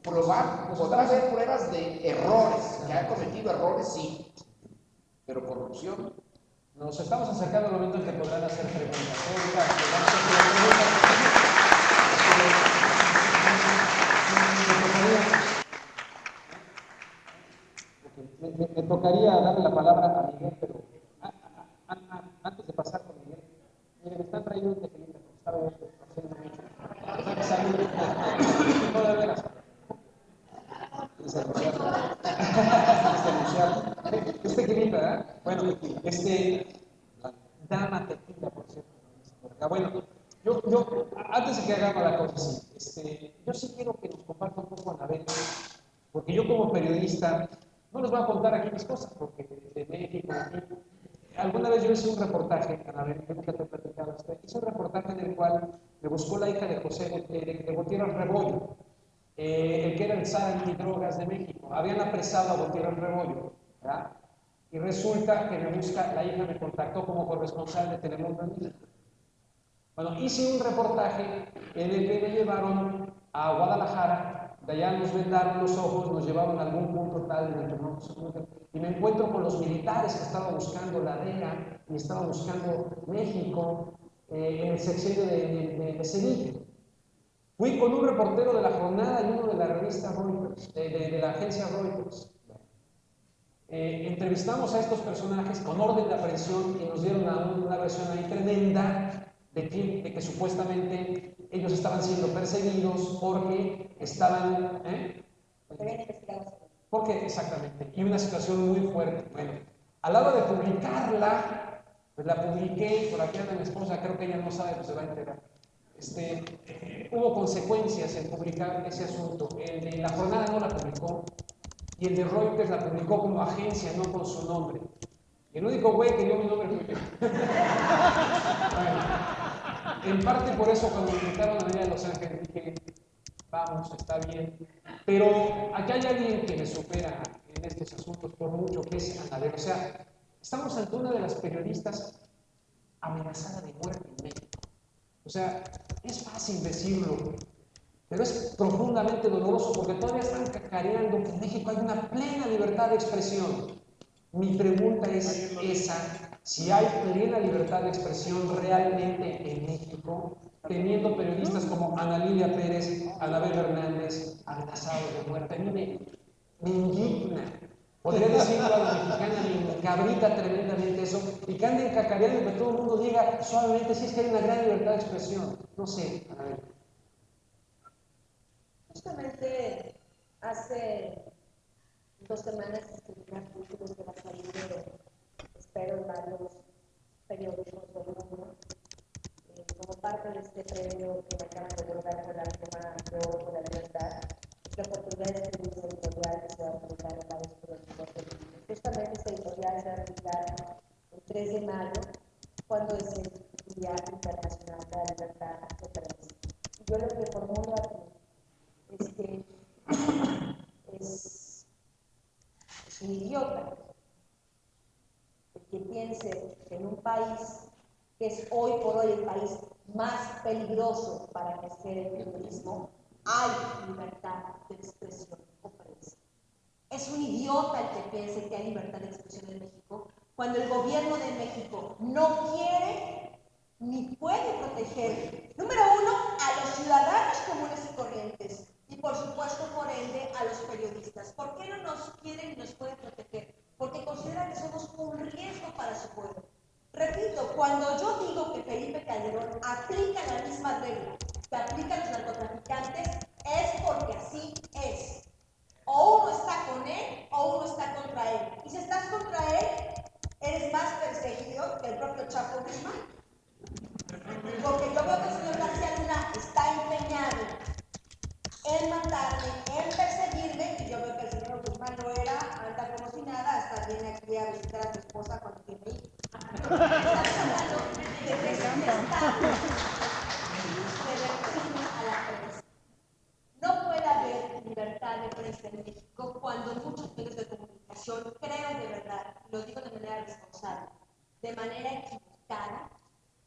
S2: Podrá haber pruebas de errores, que ha cometido errores, sí, pero corrupción.
S1: Nos estamos acercando al momento en que podrán hacer preguntas. Me tocaría darle la palabra a Miguel, pero antes de pasar con Miguel, miren, me están trayendo un tequilita, porque estaba haciendo mucho. Salud. No, de veras. Es tequilita, ¿eh? Bueno, dama tequila, por cierto. Bueno, yo antes de que hagamos la cosa así, yo sí quiero que nos comparta un poco Anabel, porque yo como periodista no les voy a contar aquí mis cosas, porque de México, alguna vez yo hice un reportaje, Anabel, que nunca te he platicado, hice un reportaje en el cual me buscó la hija de José de Gutiérrez Rebollo, el que era el zar antidrogas de México. Habían apresado a Gutiérrez Rebollo, ¿verdad? Y resulta que la hija me contactó como corresponsal de Telemundo en México. Bueno, hice un reportaje en el que me llevaron a Guadalajara De allá nos vendaron los ojos, nos llevaron a algún punto tal en el que no se pudo. Y me encuentro con los militares que estaban buscando la DEA y estaban buscando México en el sexenio de Cedillo. Fui con un reportero de La Jornada y uno de la revista Reuters, de la agencia Reuters. Entrevistamos a estos personajes con orden de aprehensión y nos dieron una versión ahí tremenda de que supuestamente ellos estaban siendo perseguidos porque estaban... Porque, exactamente, y una situación muy fuerte. Bueno, a la hora de publicarla, pues la publiqué, por aquí anda mi esposa, creo que ella no sabe, pues se va a enterar. Hubo consecuencias en publicar ese asunto. El de La Jornada no la publicó, y el de Reuters la publicó como agencia, no con su nombre. El único güey que dio mi nombre fue yo. Bueno, en parte por eso cuando me invitaron a venir a Los Ángeles dije, vamos, está bien. Pero aquí hay alguien que me supera en estos asuntos por mucho, que es Anabel. O sea, estamos ante una de las periodistas amenazada de muerte en México. O sea, es fácil decirlo, pero es profundamente doloroso porque todavía están cacareando que en México hay una plena libertad de expresión. Mi pregunta es esa, si hay plena libertad de expresión realmente en México, teniendo periodistas como Ana Lilia Pérez, Anabel Hernández, amenazados de muerte. A mí me indigna. Podría decirlo a la mexicana, me encabrita tremendamente eso, y que anden cacareando y que todo el mundo diga suavemente si es que hay una gran libertad de expresión. No sé, Anabel.
S3: Justamente hace 2 semanas escribí un artículo que va a salir espero, en varios periódicos del mundo, como parte de este premio que me acaban de otorgar por la Semana de Oro por la Libertad, la oportunidad de escribir un editorial que se va a publicar en varios periódicos del mundo. Justamente este editorial se va a publicar el 3 de mayo, cuando es el Día Internacional de la Libertad de Prensa. Y yo lo que formulo aquí es que es un idiota el que piense que en un país que es hoy por hoy el país más peligroso para ejercer el periodismo, hay libertad de expresión o prensa. Es un idiota el que piense que hay libertad de expresión en México, cuando el gobierno de México no quiere ni puede proteger, número uno, a los ciudadanos comunes y corrientes, y por supuesto, por ende, a los periodistas. ¿Por qué no nos quieren ni nos pueden proteger? Porque consideran que somos un riesgo para su pueblo. Repito, cuando yo digo que Felipe Calderón aplica la misma regla que aplican los narcotraficantes, es porque así es. O uno está con él o uno está contra él. Y si estás contra él, eres más perseguido que el propio Chapo Guzmán. Porque yo veo que el señor García Luna está empeñado en matarme, en perseguirme, y yo veo que el señor Guzmán no era, anda como si nada, hasta viene aquí a visitar a su esposa cuando tiene hijos. Estamos hablando de que es un estado de represión a la prensa. No puede haber libertad de prensa en México cuando muchos medios de comunicación, creo de verdad, lo digo de manera responsable, de manera equivocada,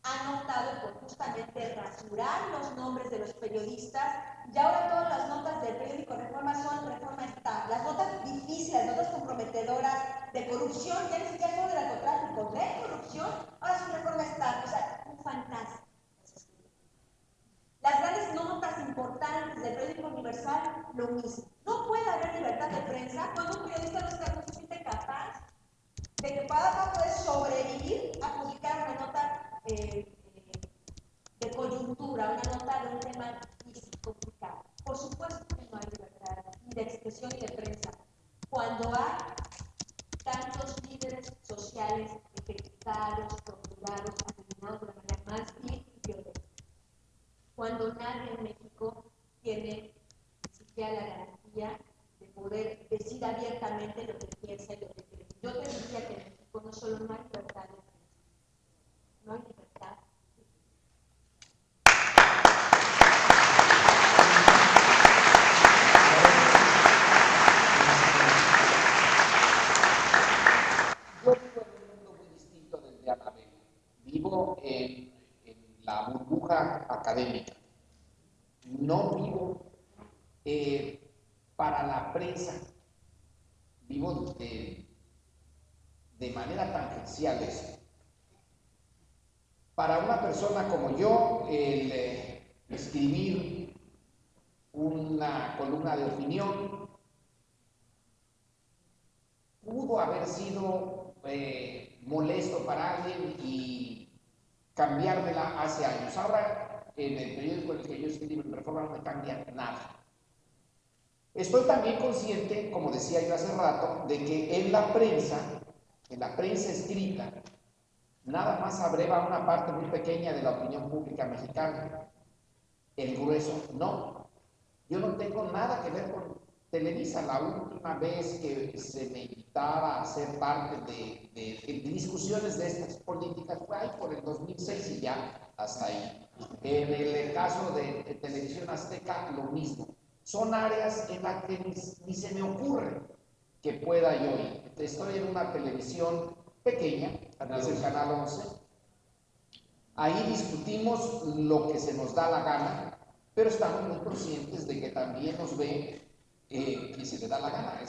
S3: han optado por justamente rasurar los nombres de los periodistas, y ahora todas las notas del periódico Reforma son Reforma está. Las notas difíciles, las notas comprometedoras de corrupción, ya ni siquiera son de narcotráfico, de corrupción, ahora son Reforma está. O sea, un fantasma. Las grandes notas importantes del periódico Universal, lo mismo. No puede haber libertad de prensa cuando un periodista no se siente capaz de que pueda poder sobrevivir a publicar una nota de coyuntura, una nota de un tema difícil, complicado. Por supuesto que no hay libertad ni de expresión ni de prensa cuando hay tantos líderes sociales ejecutados, torturados, asesinados de la manera más vil y violenta. Cuando nadie en México tiene ni siquiera la garantía de poder decir abiertamente lo que piensa y lo que cree. Yo te diría que en México no solo no hay libertad de prensa, no hay libertad.
S2: Yo vivo en un mundo muy distinto del de Anabel. Vivo en la burbuja académica. No vivo para la prensa, vivo de manera tangencial eso. Para una persona como yo, el escribir una columna de opinión pudo haber sido molesto para alguien y cambiármela hace años. Ahora, en el periódico en el que yo escribo, en Reforma, no me cambia nada. Estoy también consciente, como decía yo hace rato, de que en la prensa escrita, nada más abreva una parte muy pequeña de la opinión pública mexicana. El grueso, no. Yo no tengo nada que ver con Televisa. La última vez que se me invitaba a ser parte de discusiones de estas políticas fue ahí por el 2006 y ya hasta ahí. En el caso de Televisión Azteca, lo mismo. Son áreas en las que ni se me ocurre que pueda yo ir. Estoy en una televisión pequeña, es el Canal 11. Ahí discutimos lo que se nos da la gana, pero estamos muy conscientes de que también nos ve quien se le da la gana.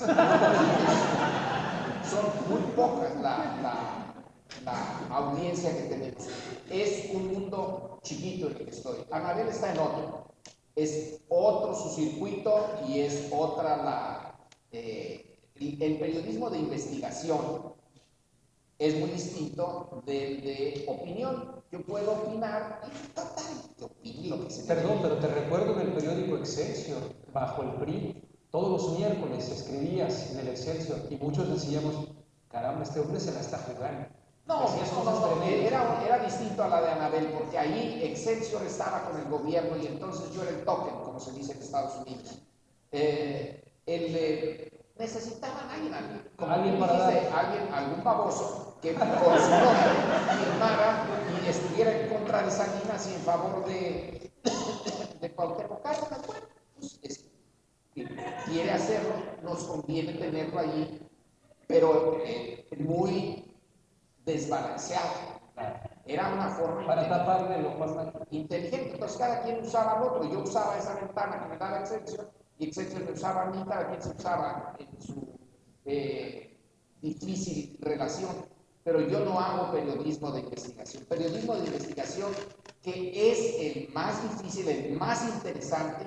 S2: Son muy pocas la audiencia que tenemos. Es un mundo chiquito en el que estoy. Anabel está en otro. Es otro su circuito y es otra el periodismo de investigación es muy distinto del de opinión. Yo puedo opinar y total, yo opino lo que se me
S1: Perdón, pero te recuerdo en el periódico Excelsior, bajo el PRI, todos los miércoles escribías en el Excelsior y muchos decíamos, caramba, este hombre se la está jugando.
S2: No, era distinto a la de Anabel, porque ahí Excelsior estaba con el gobierno y entonces yo era el token, como se dice en Estados Unidos. Necesitaban alguien algún baboso que con su nombre firmara y estuviera en contra de Salinas y en favor de Cuauhtémoc Cárdenas. Bueno, pues quiere hacerlo, nos conviene tenerlo allí, pero muy desbalanceado. Era una forma
S1: para taparle lo más
S2: inteligente. Entonces cada quien usaba al otro. Yo usaba esa ventana que me daba Excelsior y Excelsior me usaba a mí, cada quien se usaba en su difícil relación. Pero yo no hago periodismo de investigación. Periodismo de investigación que es el más difícil, el más interesante,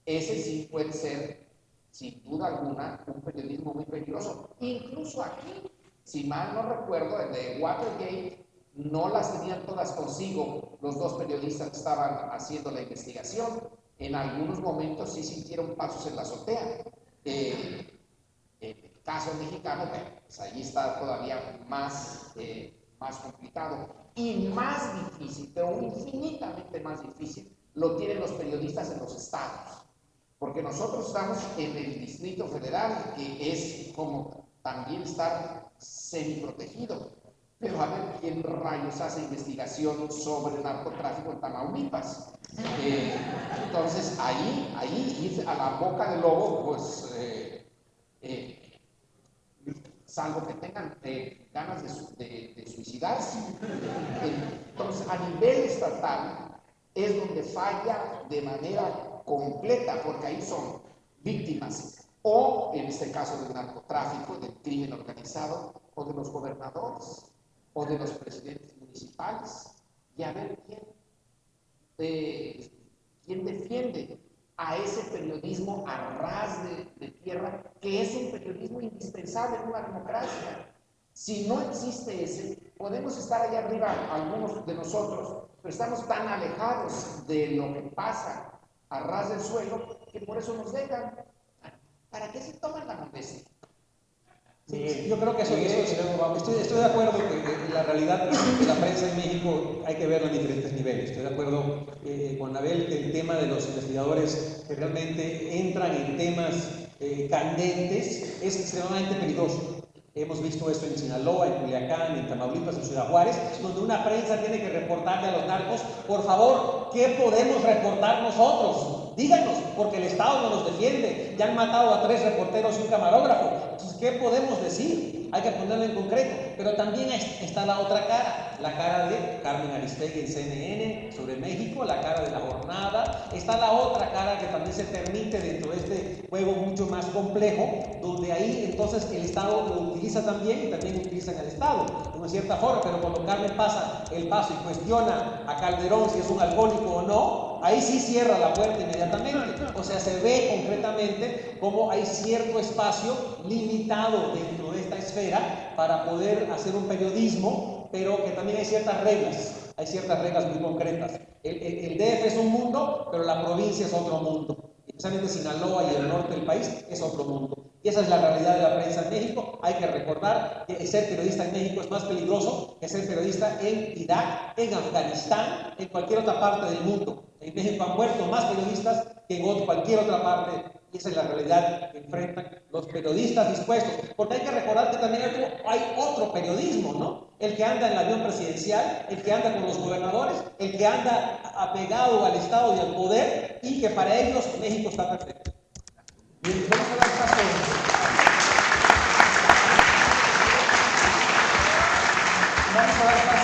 S2: ese sí puede ser, sin duda alguna, un periodismo muy peligroso. Incluso aquí, si mal no recuerdo, el de Watergate no las tenían todas consigo los dos periodistas que estaban haciendo la investigación. En algunos momentos sí sintieron pasos en la azotea. El caso mexicano, pues allí está todavía más complicado y más difícil, pero infinitamente más difícil, lo tienen los periodistas en los estados. Porque nosotros estamos en el Distrito Federal, que es como también estar semiprotegido. Pero a ver quién rayos hace investigación sobre narcotráfico en Tamaulipas. Entonces, ahí ir a la boca del lobo, pues, salvo que tengan ganas de suicidarse. Entonces, a nivel estatal es donde falla de manera completa, porque ahí son víctimas, o en este caso del narcotráfico, del crimen organizado, o de los gobernadores, o de los presidentes municipales, y a ver quién defiende a ese periodismo a ras de tierra, que es un periodismo indispensable en una democracia. Si no existe ese, podemos estar allá arriba, algunos de nosotros, pero estamos tan alejados de lo que pasa a ras del suelo, que por eso nos dejan. ¿Para qué se toman la molestia?
S1: Sí, yo creo que estoy de acuerdo que la realidad de la prensa en México hay que verla en diferentes niveles. Estoy de acuerdo con Abel que el tema de los investigadores que realmente entran en temas candentes es extremadamente peligroso. Hemos visto esto en Sinaloa, en Culiacán, en Tamaulipas, en Ciudad Juárez, donde una prensa tiene que reportarle a los narcos, por favor, ¿qué podemos reportar nosotros? Díganos, porque el Estado no nos defiende. Ya han matado a 3 reporteros y un camarógrafo. Entonces, ¿qué podemos decir? hay que ponerlo en concreto. Pero también está la otra cara, la cara de Carmen Aristegui en CNN sobre México, la cara de La Jornada. Está la otra cara que también se permite dentro de este juego mucho más complejo, donde ahí entonces el Estado lo utiliza también y también utilizan al Estado, de una cierta forma. Pero cuando Carmen pasa el paso y cuestiona a Calderón si es un alcohólico o no, ahí sí cierra la puerta inmediatamente. O sea, se ve concretamente cómo hay cierto espacio limitado dentro de esta esfera para poder hacer un periodismo, pero que también hay ciertas reglas muy concretas. El DF es un mundo, pero la provincia es otro mundo. Especialmente Sinaloa y el norte del país es otro mundo. Y esa es la realidad de la prensa en México. Hay que recordar que ser periodista en México es más peligroso que ser periodista en Irak, en Afganistán, en cualquier otra parte del mundo. En México han muerto más periodistas que en cualquier otra parte. Y esa es la realidad que enfrentan los periodistas dispuestos. Porque hay que recordar que también hay otro periodismo, ¿no? El que anda en el avión presidencial, el que anda con los gobernadores, el que anda apegado al Estado y al poder, y que para ellos México está perfecto. Bien, vamos a dar paso. Vamos a dar paso